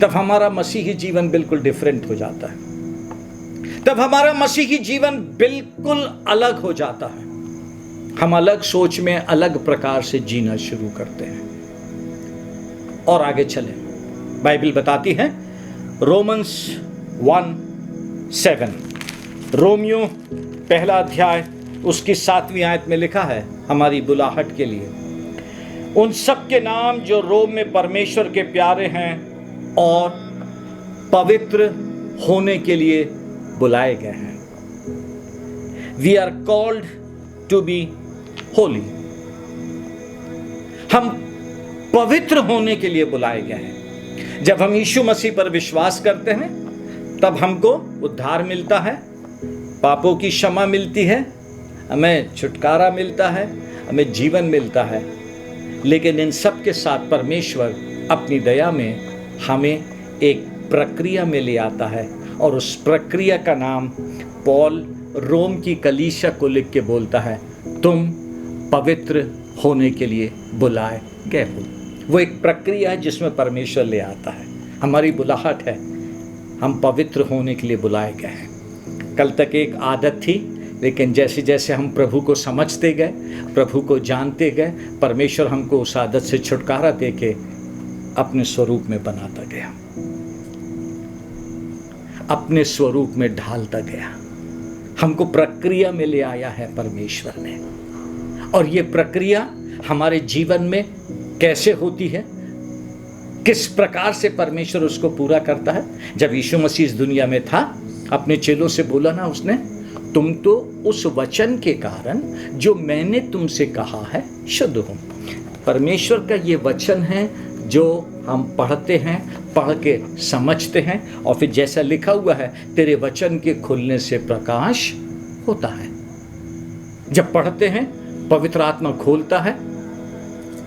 तब हमारा मसीही जीवन बिल्कुल डिफरेंट हो जाता है। तब हमारा मसीही जीवन बिल्कुल अलग हो जाता है। हम अलग सोच में अलग प्रकार से जीना शुरू करते हैं। और आगे चले, बाइबल बताती है रोमन्स 1:7, रोमियो पहला अध्याय उसकी 7वीं आयत में लिखा है हमारी बुलाहट के लिए, उन सब के नाम जो रोम में परमेश्वर के प्यारे हैं और पवित्र होने के लिए बुलाए गए हैं। We are called to be holy. हम पवित्र होने के लिए बुलाए गए हैं। जब हम यीशु मसीह पर विश्वास करते हैं तब हमको उद्धार मिलता है, पापों की क्षमा मिलती है, हमें छुटकारा मिलता है, हमें जीवन मिलता है। लेकिन इन सब के साथ परमेश्वर अपनी दया में हमें एक प्रक्रिया में ले आता है, और उस प्रक्रिया का नाम पौल रोम की कलीसिया को लिख के बोलता है, तुम पवित्र होने के लिए बुलाए गए हो। वो एक प्रक्रिया है जिसमें परमेश्वर ले आता है। हमारी बुलाहट है, हम पवित्र होने के लिए बुलाए गए हैं। कल तक एक आदत थी, लेकिन जैसे जैसे हम प्रभु को समझते गए, प्रभु को जानते गए, परमेश्वर हमको उस आदत से छुटकारा दे के अपने स्वरूप में बनाता गया, अपने स्वरूप में ढालता गया। हमको प्रक्रिया में ले आया है परमेश्वर ने, और ये प्रक्रिया हमारे जीवन में कैसे होती है, किस प्रकार से परमेश्वर उसको पूरा करता है। जब यीशु मसीह इस दुनिया में था, अपने चेलों से बोला ना उसने, तुम तो उस वचन के कारण जो मैंने तुमसे कहा है शुद्ध हो। परमेश्वर का ये वचन है जो हम पढ़ते हैं, पढ़ के समझते हैं, और फिर जैसा लिखा हुआ है, तेरे वचन के खुलने से प्रकाश होता है। जब पढ़ते हैं, पवित्र आत्मा खोलता है,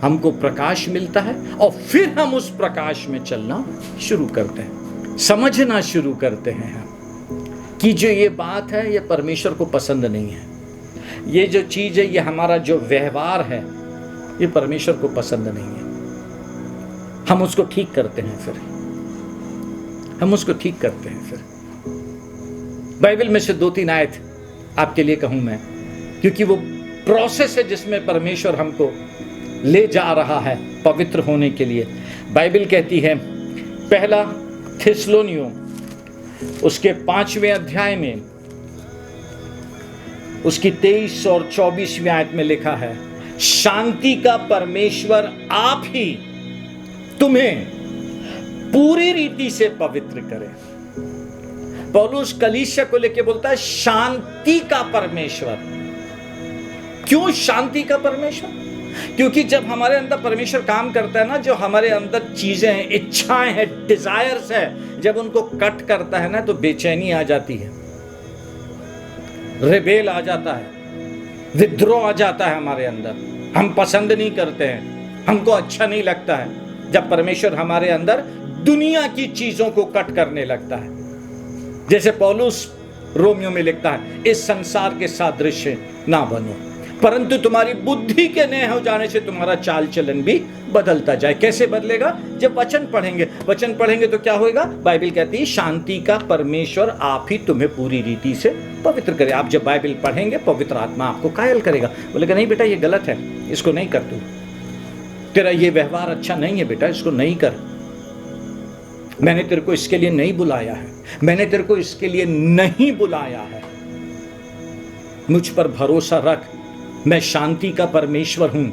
हमको प्रकाश मिलता है, और फिर हम उस प्रकाश में चलना शुरू करते हैं, समझना शुरू करते हैं हम कि जो ये बात है ये परमेश्वर को पसंद नहीं है, ये जो चीज़ है, ये हमारा जो व्यवहार है, ये परमेश्वर को पसंद नहीं है। हम उसको ठीक करते हैं, फिर हम उसको ठीक करते हैं। फिर बाइबल में से 2-3 आयत आपके लिए कहूं मैं, क्योंकि वो प्रोसेस है जिसमें परमेश्वर हमको ले जा रहा है पवित्र होने के लिए। बाइबल कहती है, पहला थिस्सलुनियों उसके 5वें अध्याय में उसकी 23 और 24वीं आयत में लिखा है, शांति का परमेश्वर आप ही तुम्हें पूरी रीति से पवित्र करे। पौलुस कलीसिया को लेके बोलता है शांति का परमेश्वर। क्यों शांति का परमेश्वर? क्योंकि जब हमारे अंदर परमेश्वर काम करता है ना, जो हमारे अंदर चीजें हैं, इच्छाएं हैं, डिजायर्स है, जब उनको कट करता है ना, तो बेचैनी आ जाती है, रिबेल आ जाता है, विद्रोह आ जाता है हमारे अंदर। हम पसंद नहीं करते हैं, हमको अच्छा नहीं लगता है जब परमेश्वर हमारे अंदर दुनिया की चीजों को कट करने लगता है। जैसे पौलुस रोमियो में लिखता है, इस संसार के सादृश्य ना बनो, परंतु तुम्हारी बुद्धि के नए हो जाने से तुम्हारा चाल चलन भी बदलता जाए। कैसे बदलेगा? जब वचन पढ़ेंगे। वचन पढ़ेंगे तो क्या होएगा? बाइबल कहती है शांति का परमेश्वर आप ही तुम्हें पूरी रीति से पवित्र करे। आप जब बाइबल पढ़ेंगे, पवित्र आत्मा आपको कायल करेगा, बोलेगा नहीं बेटा ये गलत है, इसको नहीं कर, तू तेरा ये व्यवहार अच्छा नहीं है बेटा, इसको नहीं कर, मैंने तेरे को इसके लिए नहीं बुलाया है, मैंने तेरे को इसके लिए नहीं बुलाया है, मुझ पर भरोसा रख, मैं शांति का परमेश्वर हूं,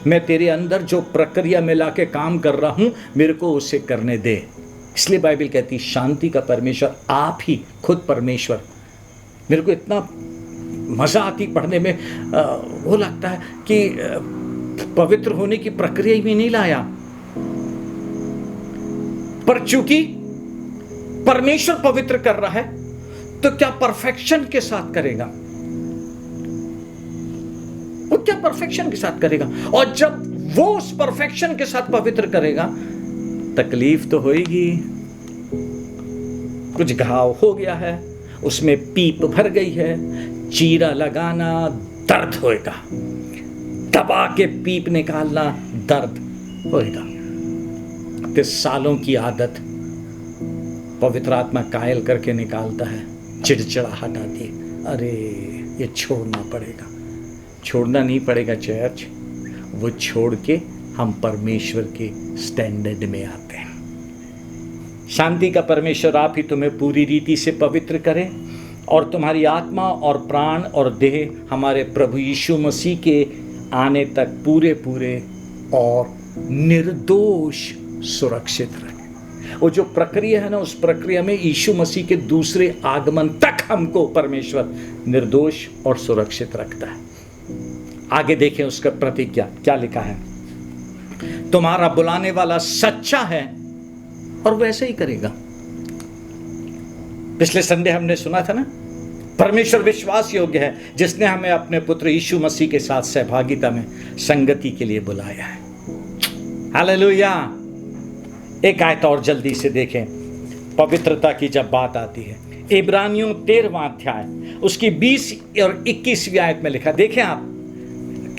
मैं तेरे अंदर जो प्रक्रिया में लाके काम कर रहा हूं, मेरे को उसे करने दे। इसलिए बाइबल कहती शांति का परमेश्वर आप ही, खुद परमेश्वर। मेरे को इतना मजा आती पढ़ने में, वो लगता है कि पवित्र होने की प्रक्रिया ही नहीं लाया, पर चूंकि परमेश्वर पवित्र कर रहा है तो क्या परफेक्शन के साथ करेगा, वो क्या परफेक्शन के साथ करेगा। और जब वो उस परफेक्शन के साथ पवित्र करेगा, तकलीफ तो होगी, कुछ घाव हो गया है, उसमें पीप भर गई है, चीरा लगाना दर्द होएगा, दबा के पीप निकालना दर्द होएगा। 30 सालों की आदत पवित्र आत्मा कायल करके निकालता है, चिड़चिड़ाहट आती है, अरे ये छोड़ना पड़ेगा। छोड़ना नहीं पड़ेगा चर्च, वो छोड़ के हम परमेश्वर के स्टैंडर्ड में आते हैं। शांति का परमेश्वर आप ही तुम्हें पूरी रीति से पवित्र करे, और तुम्हारी आत्मा और प्राण और देह हमारे प्रभु यीशु मसीह के आने तक पूरे पूरे और निर्दोष सुरक्षित रहे। वो जो प्रक्रिया है ना, उस प्रक्रिया में यीशु मसीह के दूसरे आगमन तक हमको परमेश्वर निर्दोष और सुरक्षित रखता है। आगे देखें उसका प्रतिज्ञा क्या लिखा है, तुम्हारा बुलाने वाला सच्चा है और वैसे ही करेगा। पिछले संडे हमने सुना था ना, परमेश्वर विश्वास योग्य है जिसने हमें अपने पुत्र यीशु मसीह के साथ सहभागिता में संगति के लिए बुलाया है। हालेलुया। एक आयत और जल्दी से देखें, पवित्रता की जब बात आती है, इब्रानियों 13वां अध्याय उसकी 20 और 21वीं आयत में लिखा, देखें आप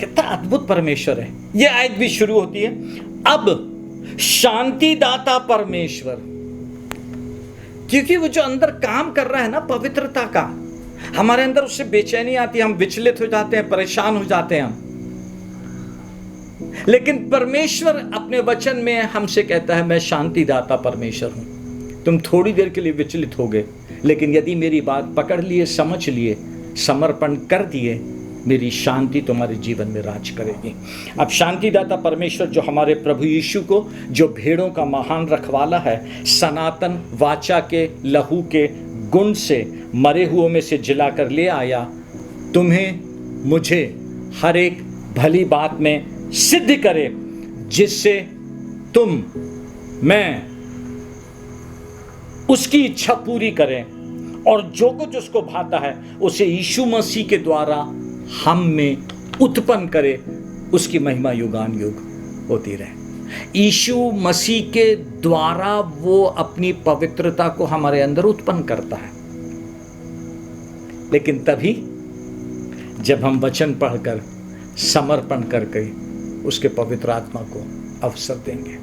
कितना अद्भुत परमेश्वर है। यह आयत भी शुरू होती है, अब शांतिदाता परमेश्वर, क्योंकि वो जो अंदर काम कर रहा है ना पवित्रता का, हमारे अंदर उससे बेचैनी आती है, हम विचलित हो जाते हैं, परेशान हो जाते हैं हम। लेकिन परमेश्वर अपने वचन में हमसे कहता है, मैं शांतिदाता परमेश्वर हूं। तुम थोड़ी देर के लिए विचलित हो गए, लेकिन यदि मेरी बात पकड़ लिए, समझ लिए, समर्पण कर दिए, मेरी शांति तुम्हारे जीवन में राज करेगी। अब शांतिदाता परमेश्वर जो हमारे प्रभु यीशु को, जो भेड़ों का महान रखवाला है, सनातन वाचा के लहू के गुण से मरे हुओं में से जिला कर ले आया, तुम्हें मुझे हर एक भली बात में सिद्ध करे, जिससे तुम, मैं उसकी इच्छा पूरी करें, और जो कुछ उसको भाता है उसे यीशु मसीह के द्वारा हम में उत्पन्न करे, उसकी महिमा युगान युग होती रहे। यीशु मसीह के द्वारा वो अपनी पवित्रता को हमारे अंदर उत्पन्न करता है, लेकिन तभी जब हम वचन पढ़कर समर्पण करके उसके पवित्र आत्मा को अवसर देंगे।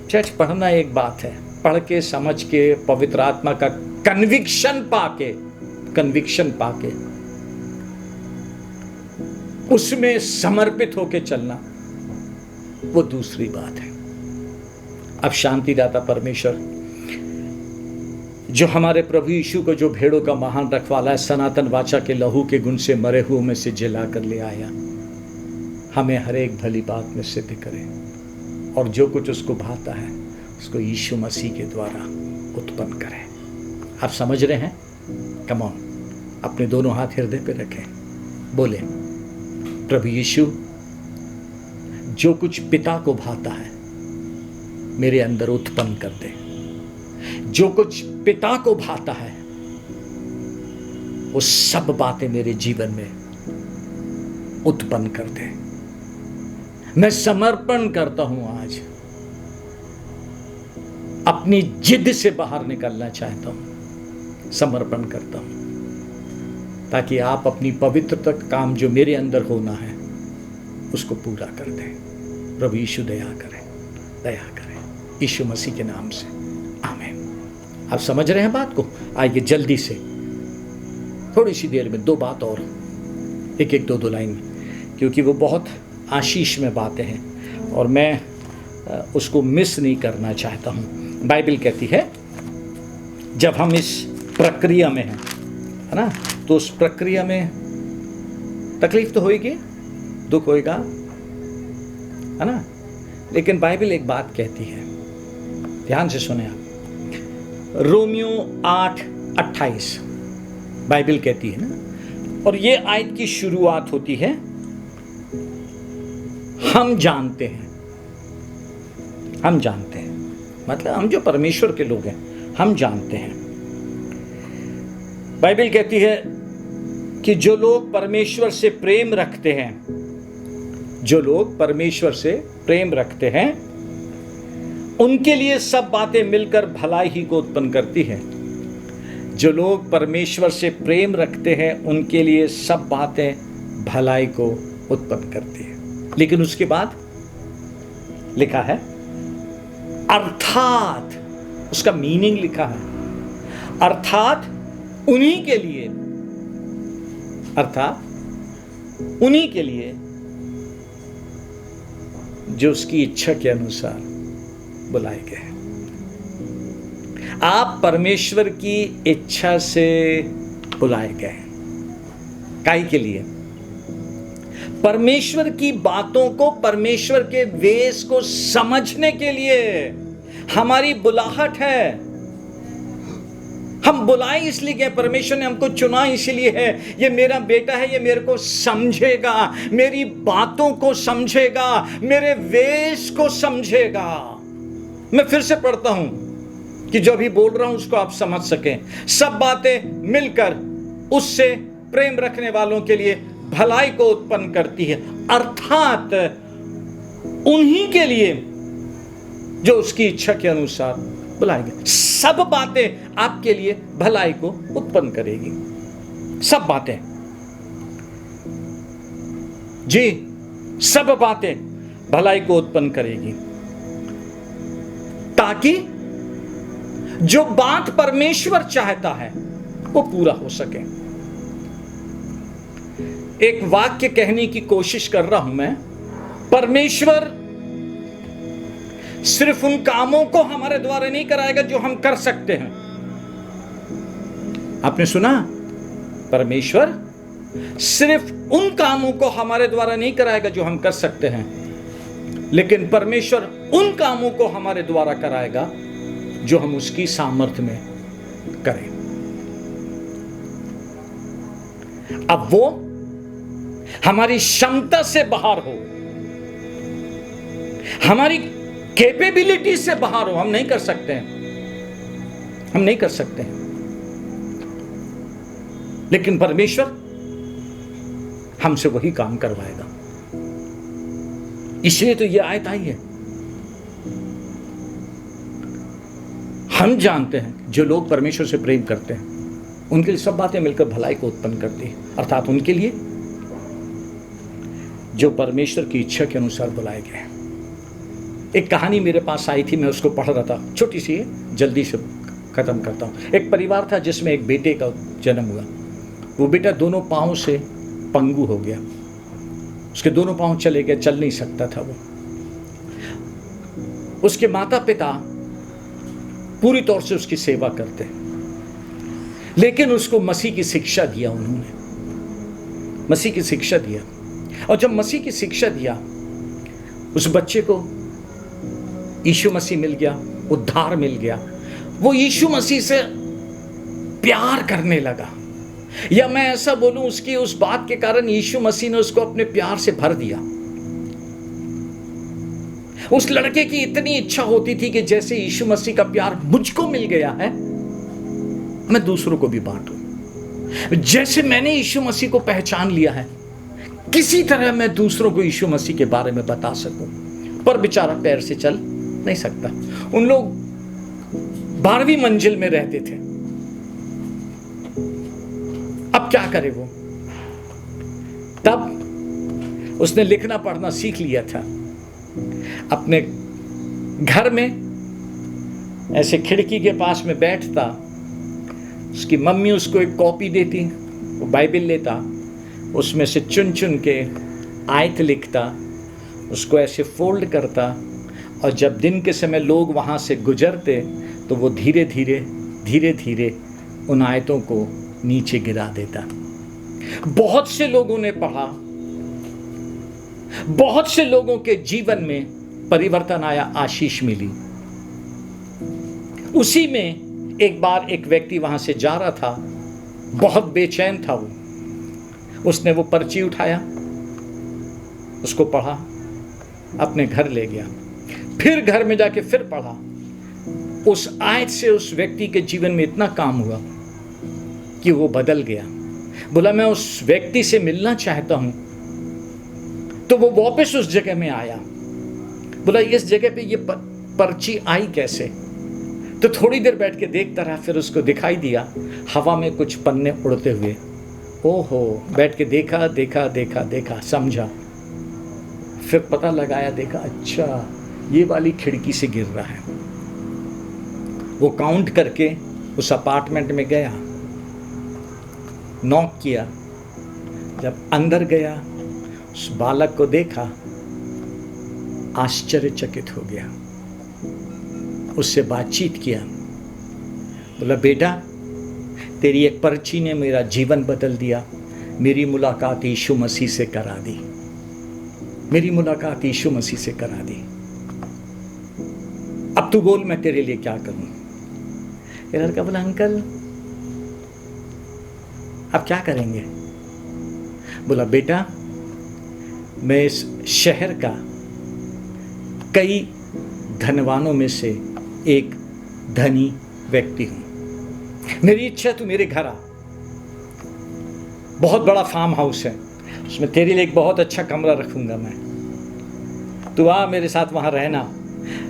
चर्च पढ़ना एक बात है, पढ़ के समझ के पवित्र आत्मा का कन्विक्शन पाके उसमें समर्पित होके चलना वो दूसरी बात है। अब शांतिदाता परमेश्वर जो हमारे प्रभु यीशु को, जो भेड़ों का महान रखवाला है, सनातन वाचा के लहू के गुण से मरे हुए में से जिला कर ले आया, हमें हर एक भली बात में सिद्ध करे, और जो कुछ उसको भाता है उसको यीशु मसीह के द्वारा उत्पन्न करे। आप समझ रहे हैं? कम ऑन, अपने दोनों हाथ हृदय पे रखें, बोले, प्रभु यीशु, जो कुछ पिता को भाता है मेरे अंदर उत्पन्न कर दे। जो कुछ पिता को भाता है वो सब बातें मेरे जीवन में उत्पन्न कर दे। मैं समर्पण करता हूं, आज अपनी जिद से बाहर निकलना चाहता हूं, समर्पण करता हूं, ताकि आप अपनी पवित्रता काम जो मेरे अंदर होना है उसको पूरा कर दें। प्रभु यीशु दया करें, यीशु मसीह के नाम से, आमीन। आप समझ रहे हैं बात को? आइए जल्दी से, थोड़ी सी देर में दो बात और, एक दो लाइन में, क्योंकि वो बहुत आशीष में बातें हैं और मैं उसको मिस नहीं करना चाहता हूँ। बाइबल कहती है जब हम इस प्रक्रिया में हैं, है ना, तो उस प्रक्रिया में तकलीफ तो होगी, दुख होएगा, है ना, लेकिन बाइबल एक बात कहती है, ध्यान से सुने आप, रोमियो 8:28 बाइबल कहती है ना, और ये आयत की शुरुआत होती है, हम जानते हैं, मतलब हम जो परमेश्वर के लोग हैं, हम जानते हैं। बाइबल कहती है कि जो लोग परमेश्वर से प्रेम रखते हैं, उनके लिए सब बातें मिलकर भलाई ही को उत्पन्न करती है। जो लोग परमेश्वर से प्रेम रखते हैं, उनके लिए सब बातें भलाई को उत्पन्न करती है। लेकिन उसके बाद लिखा है अर्थात, उसका मीनिंग लिखा है, अर्थात उन्हीं के लिए जो उसकी इच्छा के अनुसार बुलाए गए। आप परमेश्वर की इच्छा से बुलाए गए। काहे के लिए? परमेश्वर की बातों को, परमेश्वर के वेश को समझने के लिए हमारी बुलाहट है। हम बुलाए इसलिए गए, परमेश्वर ने हमको चुना इसलिए है, ये मेरा बेटा है, ये मेरे को समझेगा, मेरी बातों को समझेगा, मेरे वेश को समझेगा। मैं फिर से पढ़ता हूं कि जो भी बोल रहा हूं उसको आप समझ सकें। सब बातें मिलकर उससे प्रेम रखने वालों के लिए भलाई को उत्पन्न करती है, अर्थात उन्हीं के लिए जो उसकी इच्छा के अनुसार बुलाएंगे। सब बातें आपके लिए भलाई को उत्पन्न करेगी, सब बातें, जी सब बातें भलाई को उत्पन्न करेगी, ताकि जो बात परमेश्वर चाहता है वो पूरा हो सके। एक वाक्य कहने की कोशिश कर रहा हूं मैं, परमेश्वर सिर्फ उन कामों को हमारे द्वारा नहीं कराएगा जो हम कर सकते हैं। आपने सुना? परमेश्वर सिर्फ उन कामों को हमारे द्वारा नहीं कराएगा जो हम कर सकते हैं, लेकिन परमेश्वर उन कामों को हमारे द्वारा कराएगा जो हम उसकी सामर्थ्य में करें। अब वो हमारी क्षमता से बाहर हो, हमारी कैपेबिलिटी से बाहर हो, हम नहीं कर सकते हैं, हम नहीं कर सकते हैं, लेकिन परमेश्वर हमसे वही काम करवाएगा। इसलिए तो यह आयत आई है। हम जानते हैं जो लोग परमेश्वर से प्रेम करते हैं उनके लिए सब बातें मिलकर भलाई को उत्पन्न करती है, अर्थात उनके लिए जो परमेश्वर की इच्छा के अनुसार बुलाए गए हैं। एक कहानी मेरे पास आई थी, मैं उसको पढ़ रहा था, छोटी सी है, जल्दी से खत्म करता हूं। एक परिवार था जिसमें एक बेटे का जन्म हुआ। वो बेटा दोनों पांव से पंगु हो गया, उसके दोनों पांव चले गए, चल नहीं सकता था वो। उसके माता पिता पूरी तौर से उसकी सेवा करते, लेकिन उसको मसीह की शिक्षा दिया, उन्होंने मसीह की शिक्षा दिया। और जब मसीह की शिक्षा दिया, उस बच्चे को यीशु मसीह मिल गया, उद्धार मिल गया। वो यीशु मसीह से प्यार करने लगा, या मैं ऐसा बोलूं उसकी उस बात के कारण यीशु मसीह ने उसको अपने प्यार से भर दिया। उस लड़के की इतनी इच्छा होती थी कि जैसे यीशु मसीह का प्यार मुझको मिल गया है, मैं दूसरों को भी बांटूं। जैसे मैंने यीशु मसीह को पहचान लिया है, किसी तरह मैं दूसरों को यीशु मसीह के बारे में बता सकूं। पर बेचारा पैर से चल नहीं सकता। उन लोग 12वीं मंजिल में रहते थे। अब क्या करे वो? तब उसने लिखना पढ़ना सीख लिया था। अपने घर में ऐसे खिड़की के पास में बैठता, उसकी मम्मी उसको एक कॉपी देती, वो बाइबल लेता, उसमें से चुन चुन के आयत लिखता, उसको ऐसे फोल्ड करता, और जब दिन के समय लोग वहाँ से गुजरते तो वो धीरे धीरे उन आयतों को नीचे गिरा देता। बहुत से लोगों ने पढ़ा, बहुत से लोगों के जीवन में परिवर्तन आया, आशीष मिली। उसी में एक बार एक व्यक्ति वहां से जा रहा था, बहुत बेचैन था वो। उसने वो पर्ची उठाया, उसको पढ़ा, अपने घर ले गया, फिर घर में जाके फिर पढ़ा। उस आयत से उस व्यक्ति के जीवन में इतना काम हुआ कि वो बदल गया। बोला मैं उस व्यक्ति से मिलना चाहता हूं। तो वो वापस उस जगह में आया। बोला इस जगह पे ये पर्ची आई कैसे? तो थोड़ी देर बैठ के देखता रहा, फिर उसको दिखाई दिया हवा में कुछ पन्ने उड़ते हुए। ओहो, बैठ के देखा देखा देखा देखा, समझा, फिर पता लगाया, देखा अच्छा ये वाली खिड़की से गिर रहा है। वो काउंट करके उस अपार्टमेंट में गया, नॉक किया। जब अंदर गया, उस बालक को देखा, आश्चर्यचकित हो गया। उससे बातचीत किया। बोला बेटा, तेरी एक पर्ची ने मेरा जीवन बदल दिया। मेरी मुलाकात यीशु मसीह से करा दी, मेरी मुलाकात यीशु मसीह से करा दी। अब तू बोल मैं तेरे लिए क्या करूं? ये लड़का बोला अंकल अब क्या करेंगे? बोला बेटा, मैं इस शहर का कई धनवानों में से एक धनी व्यक्ति हूं। मेरी इच्छा है तू मेरे घर आ। बहुत बड़ा फार्म हाउस है, उसमें तेरे लिए एक बहुत अच्छा कमरा रखूंगा मैं। तू आ मेरे साथ वहां रहना।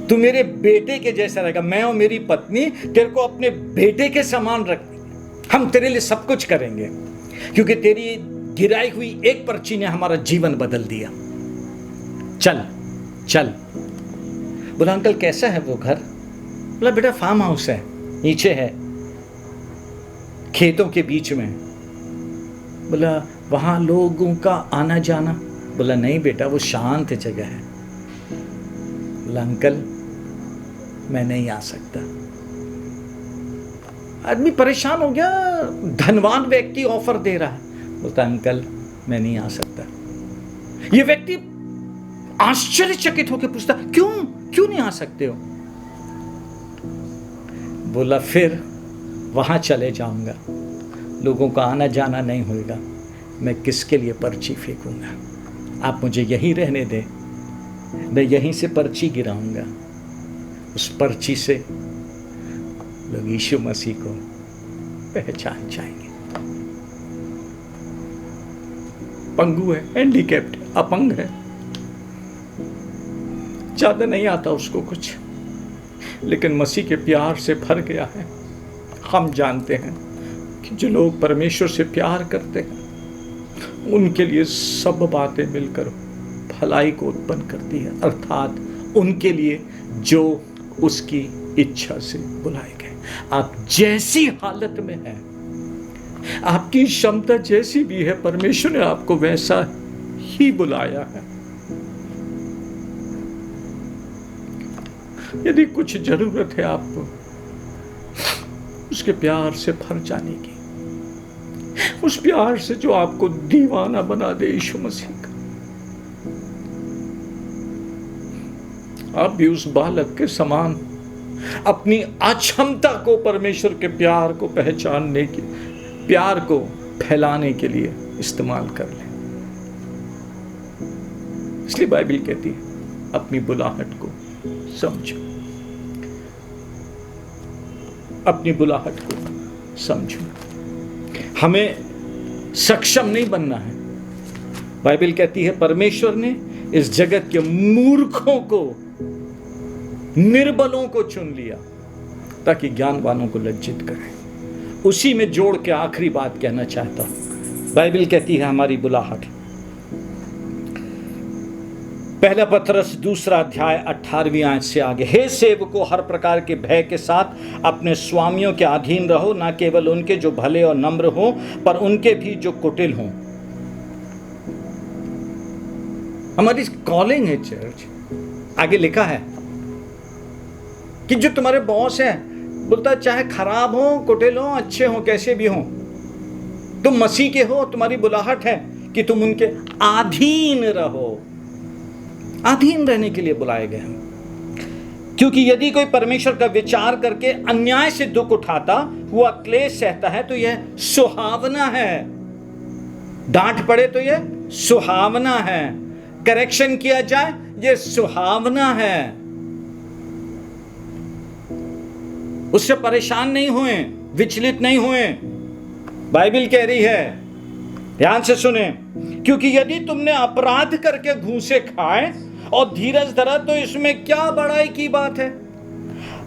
तू मेरे बेटे के जैसा रहेगा। मैं और मेरी पत्नी तेरे को अपने बेटे के समान रख, हम तेरे लिए सब कुछ करेंगे, क्योंकि तेरी गिराई हुई एक पर्ची ने हमारा जीवन बदल दिया। चल चल। बोला अंकल कैसा है वो घर? बोला बेटा फार्म हाउस है, नीचे है, खेतों के बीच में। बोला वहां लोगों का आना जाना? बोला नहीं बेटा, वो शांत जगह है। बोला अंकल मैं नहीं आ सकता। आदमी परेशान हो गया, धनवान व्यक्ति ऑफर दे रहा है, बोलता अंकल मैं नहीं आ सकता। ये व्यक्ति आश्चर्यचकित होकर पूछता क्यों नहीं आ सकते हो? बोला फिर वहां चले जाऊंगा, लोगों का आना जाना नहीं होगा, मैं किसके लिए पर्ची फेंकूंगा? आप मुझे यहीं रहने दें, मैं यहीं से पर्ची गिराऊंगा। उस पर्ची से लोग यीशु मसीह को पहचान जाएंगे। पंगु है, हैंडीकैप्ड, अपंग है, ज्यादा नहीं आता उसको कुछ, लेकिन मसीह के प्यार से भर गया है। हम जानते हैं कि जो लोग परमेश्वर से प्यार करते हैं उनके लिए सब बातें मिलकर भलाई को उत्पन्न करती है, अर्थात उनके लिए जो उसकी इच्छा से बुलाए गए। आप जैसी हालत में हैं, आपकी क्षमता जैसी भी है, परमेश्वर ने आपको वैसा ही बुलाया है। यदि कुछ जरूरत है आपको उसके प्यार से भर जाने की, उस प्यार से जो आपको दीवाना बना दे यीशु मसीह का, आप भी उस बालक के समान अपनी अक्षमता को परमेश्वर के प्यार को पहचानने की, प्यार को फैलाने के लिए इस्तेमाल कर लें। इसलिए बाइबल कहती है अपनी बुलाहट को समझो, अपनी बुलाहट को समझो। हमें सक्षम नहीं बनना है। बाइबल कहती है परमेश्वर ने इस जगत के मूर्खों को, निर्बलों को चुन लिया ताकि ज्ञानवानों को लज्जित करे। उसी में जोड़ के आखिरी बात कहना चाहता हूं। बाइबल कहती है हमारी बुलाहट, पहला पत्रस 2 अध्याय 18वीं आयत से आगे, हे सेवको हर प्रकार के भय के साथ अपने स्वामियों के अधीन रहो, ना केवल उनके जो भले और नम्र हो, पर उनके भी जो कुटिल हों। हमारी कॉलिंग है चर्च, आगे लिखा है कि जो तुम्हारे बॉस है, बोलता है चाहे खराब हो, कुटिल हो, अच्छे हो, कैसे भी हो, तुम मसीह के हो, तुम्हारी बुलाहट है कि तुम उनके अधीन रहो। अधीन रहने के लिए बुलाए गए हैं, क्योंकि यदि कोई परमेश्वर का विचार करके अन्याय से दुख उठाता हुआ क्लेश सहता है तो यह सुहावना है। डांट पड़े तो यह सुहावना है, करेक्शन किया जाए यह सुहावना है। उससे परेशान नहीं हुए, विचलित नहीं हुए। बाइबल कह रही है, ध्यान से सुने, क्योंकि यदि तुमने अपराध करके घूंसे खाए और धीरज धरा तो इसमें क्या बड़ाई की बात है,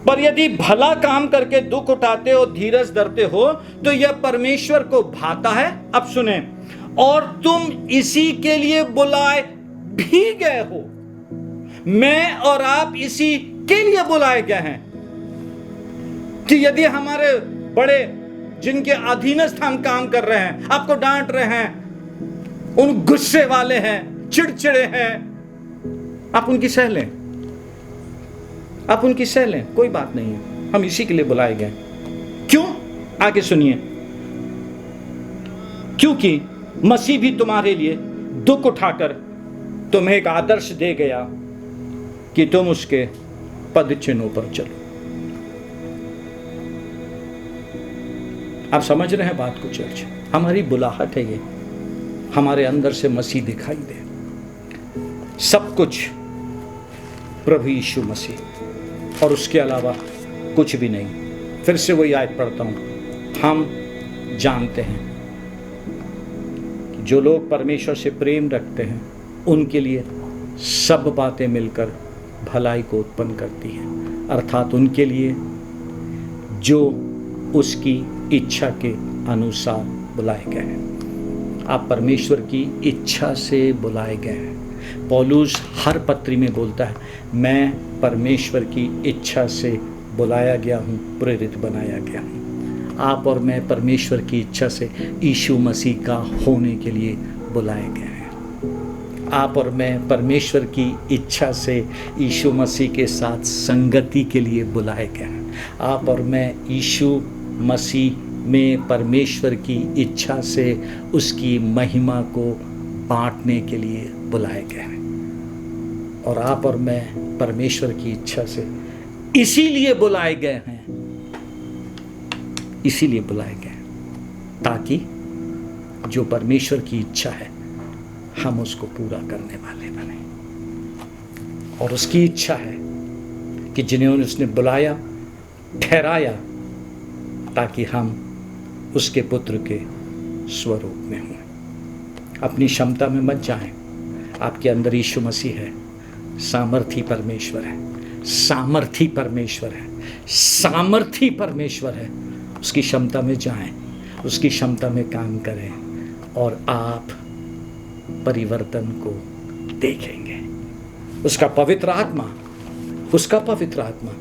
पर यदि भला काम करके दुख उठाते हो, धीरज धरते हो, तो यह परमेश्वर को भाता है। अब सुने, और तुम इसी के लिए बुलाए भी गए हो। मैं और आप इसी के लिए बुलाए गए हैं कि यदि हमारे बड़े जिनके अधीनस्थ हम काम कर रहे हैं, आपको डांट रहे हैं, उन गुस्से वाले हैं, चिड़चिड़े हैं, आप उनकी सह लें, आप उनकी सह लें, कोई बात नहीं है। हम इसी के लिए बुलाए गए। क्यों? आगे सुनिए, क्योंकि मसीह भी तुम्हारे लिए दुख उठाकर तुम्हें एक आदर्श दे गया कि तुम उसके पद चिन्हों पर चलो। आप समझ रहे हैं बात को चर्च? हमारी बुलाहट है ये, हमारे अंदर से मसीह दिखाई दे, सब कुछ प्रभु यीशु मसीह और उसके अलावा कुछ भी नहीं। फिर से वही आयत पढ़ता हूं, हम जानते हैं कि जो लोग परमेश्वर से प्रेम रखते हैं उनके लिए सब बातें मिलकर भलाई को उत्पन्न करती हैं, अर्थात उनके लिए जो उसकी इच्छा के अनुसार बुलाए गए हैं। आप परमेश्वर की इच्छा से बुलाए गए हैं। पौलुस हर पत्री में बोलता है, मैं परमेश्वर की इच्छा से बुलाया गया हूँ, प्रेरित बनाया गया हूँ। आप और मैं परमेश्वर की इच्छा से यीशु मसीह का होने के लिए बुलाए गए हैं। आप और मैं परमेश्वर की इच्छा से यीशु मसीह के साथ संगति के लिए बुलाए गए हैं। आप और मैं यीशु मसीह में परमेश्वर की इच्छा से उसकी महिमा को बांटने के लिए बुलाए गए हैं। और आप और मैं परमेश्वर की इच्छा से इसीलिए बुलाए गए हैं, इसीलिए बुलाए गए हैं ताकि जो परमेश्वर की इच्छा है हम उसको पूरा करने वाले बने। और उसकी इच्छा है कि जिन्हें उसने बुलाया, ठहराया, ताकि हम उसके पुत्र के स्वरूप में हों। अपनी क्षमता में मत जाएं। आपके अंदर यीशु मसीह है, सामर्थी परमेश्वर है, सामर्थी परमेश्वर है, सामर्थी परमेश्वर है। उसकी क्षमता में जाएं, उसकी क्षमता में काम करें और आप परिवर्तन को देखेंगे। उसका पवित्र आत्मा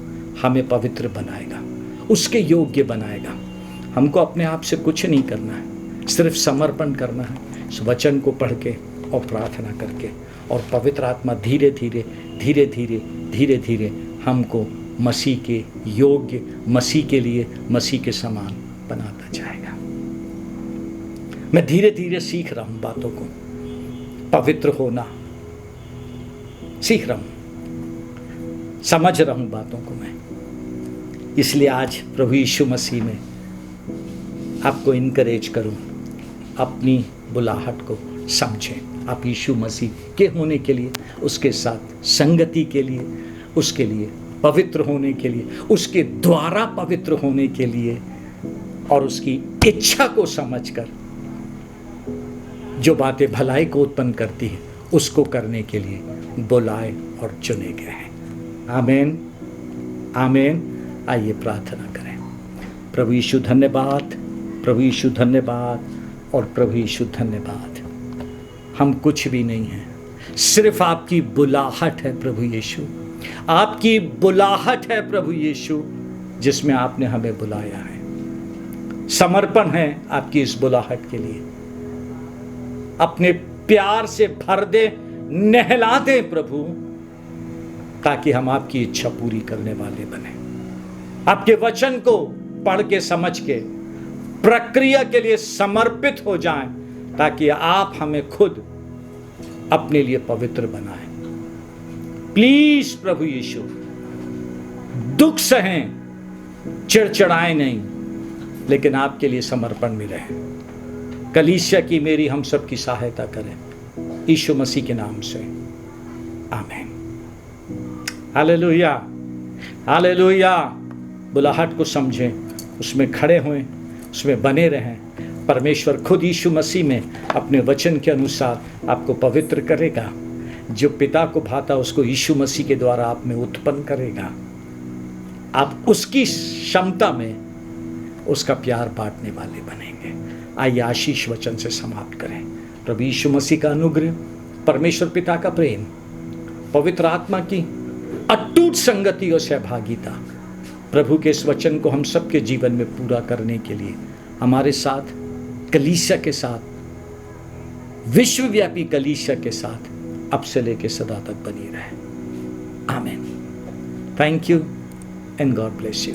हमें पवित्र बनाएगा, उसके योग्य बनाएगा। हमको अपने आप से कुछ नहीं करना है, सिर्फ समर्पण करना है इस वचन को पढ़ के और प्रार्थना करके, और पवित्र आत्मा धीरे धीरे हमको मसीह के योग्य, मसीह के लिए, मसीह के समान बनाता जाएगा। मैं धीरे धीरे सीख रहा हूं बातों को, पवित्र होना सीख रहा हूं, समझ रहा हूं बातों को मैं। इसलिए आज प्रभु यीशु मसीह में आपको इनकरेज करूं, अपनी बुलाहट को समझें। आप यीशु मसीह के होने के लिए, उसके साथ संगति के लिए, उसके लिए पवित्र होने के लिए, उसके द्वारा पवित्र होने के लिए और उसकी इच्छा को समझकर जो बातें भलाई को उत्पन्न करती हैं उसको करने के लिए बुलाए और चुने गए हैं। आमीन, आमीन। आइए प्रार्थना करें। प्रभु यीशु धन्यवाद, प्रभु यीशु धन्यवाद और प्रभु यीशु धन्यवाद। हम कुछ भी नहीं हैं, सिर्फ आपकी बुलाहट है प्रभु यीशु, आपकी बुलाहट है प्रभु यीशु, जिसमें आपने हमें बुलाया है। समर्पण है आपकी इस बुलाहट के लिए। अपने प्यार से भर दे, नहला दे प्रभु, ताकि हम आपकी इच्छा पूरी करने वाले बने। आपके वचन को पढ़ के समझ के प्रक्रिया के लिए समर्पित हो जाएं, ताकि आप हमें खुद अपने लिए पवित्र बनाएं। प्लीज प्रभु यीशु, दुख सहें, चिड़चिड़ाएं नहीं, लेकिन आपके लिए समर्पण में रहें। कलीसिया की मेरी हम सब की सहायता करें, यीशु मसीह के नाम से, आमीन। Hallelujah, hallelujah. बुलाहट को समझें, उसमें खड़े हुए, उसमें बने रहें। परमेश्वर खुद यीशु मसीह में अपने वचन के अनुसार आपको पवित्र करेगा। जो पिता को भाता उसको यीशु मसीह के द्वारा आप में उत्पन्न करेगा। आप उसकी क्षमता में उसका प्यार बांटने वाले बनेंगे। आइए आशीष वचन से समाप्त करें। प्रभु यीशु मसीह का अनुग्रह, परमेश्वर पिता का प्रेम, पवित्र आत्मा की अटूट संगति और सहभागिता, प्रभु के इस वचन को हम सबके जीवन में पूरा करने के लिए हमारे साथ, कलीसिया के साथ, विश्वव्यापी कलीसिया के साथ अब से लेकर सदा तक बनी रहे। आमीन। Thank you and God bless you.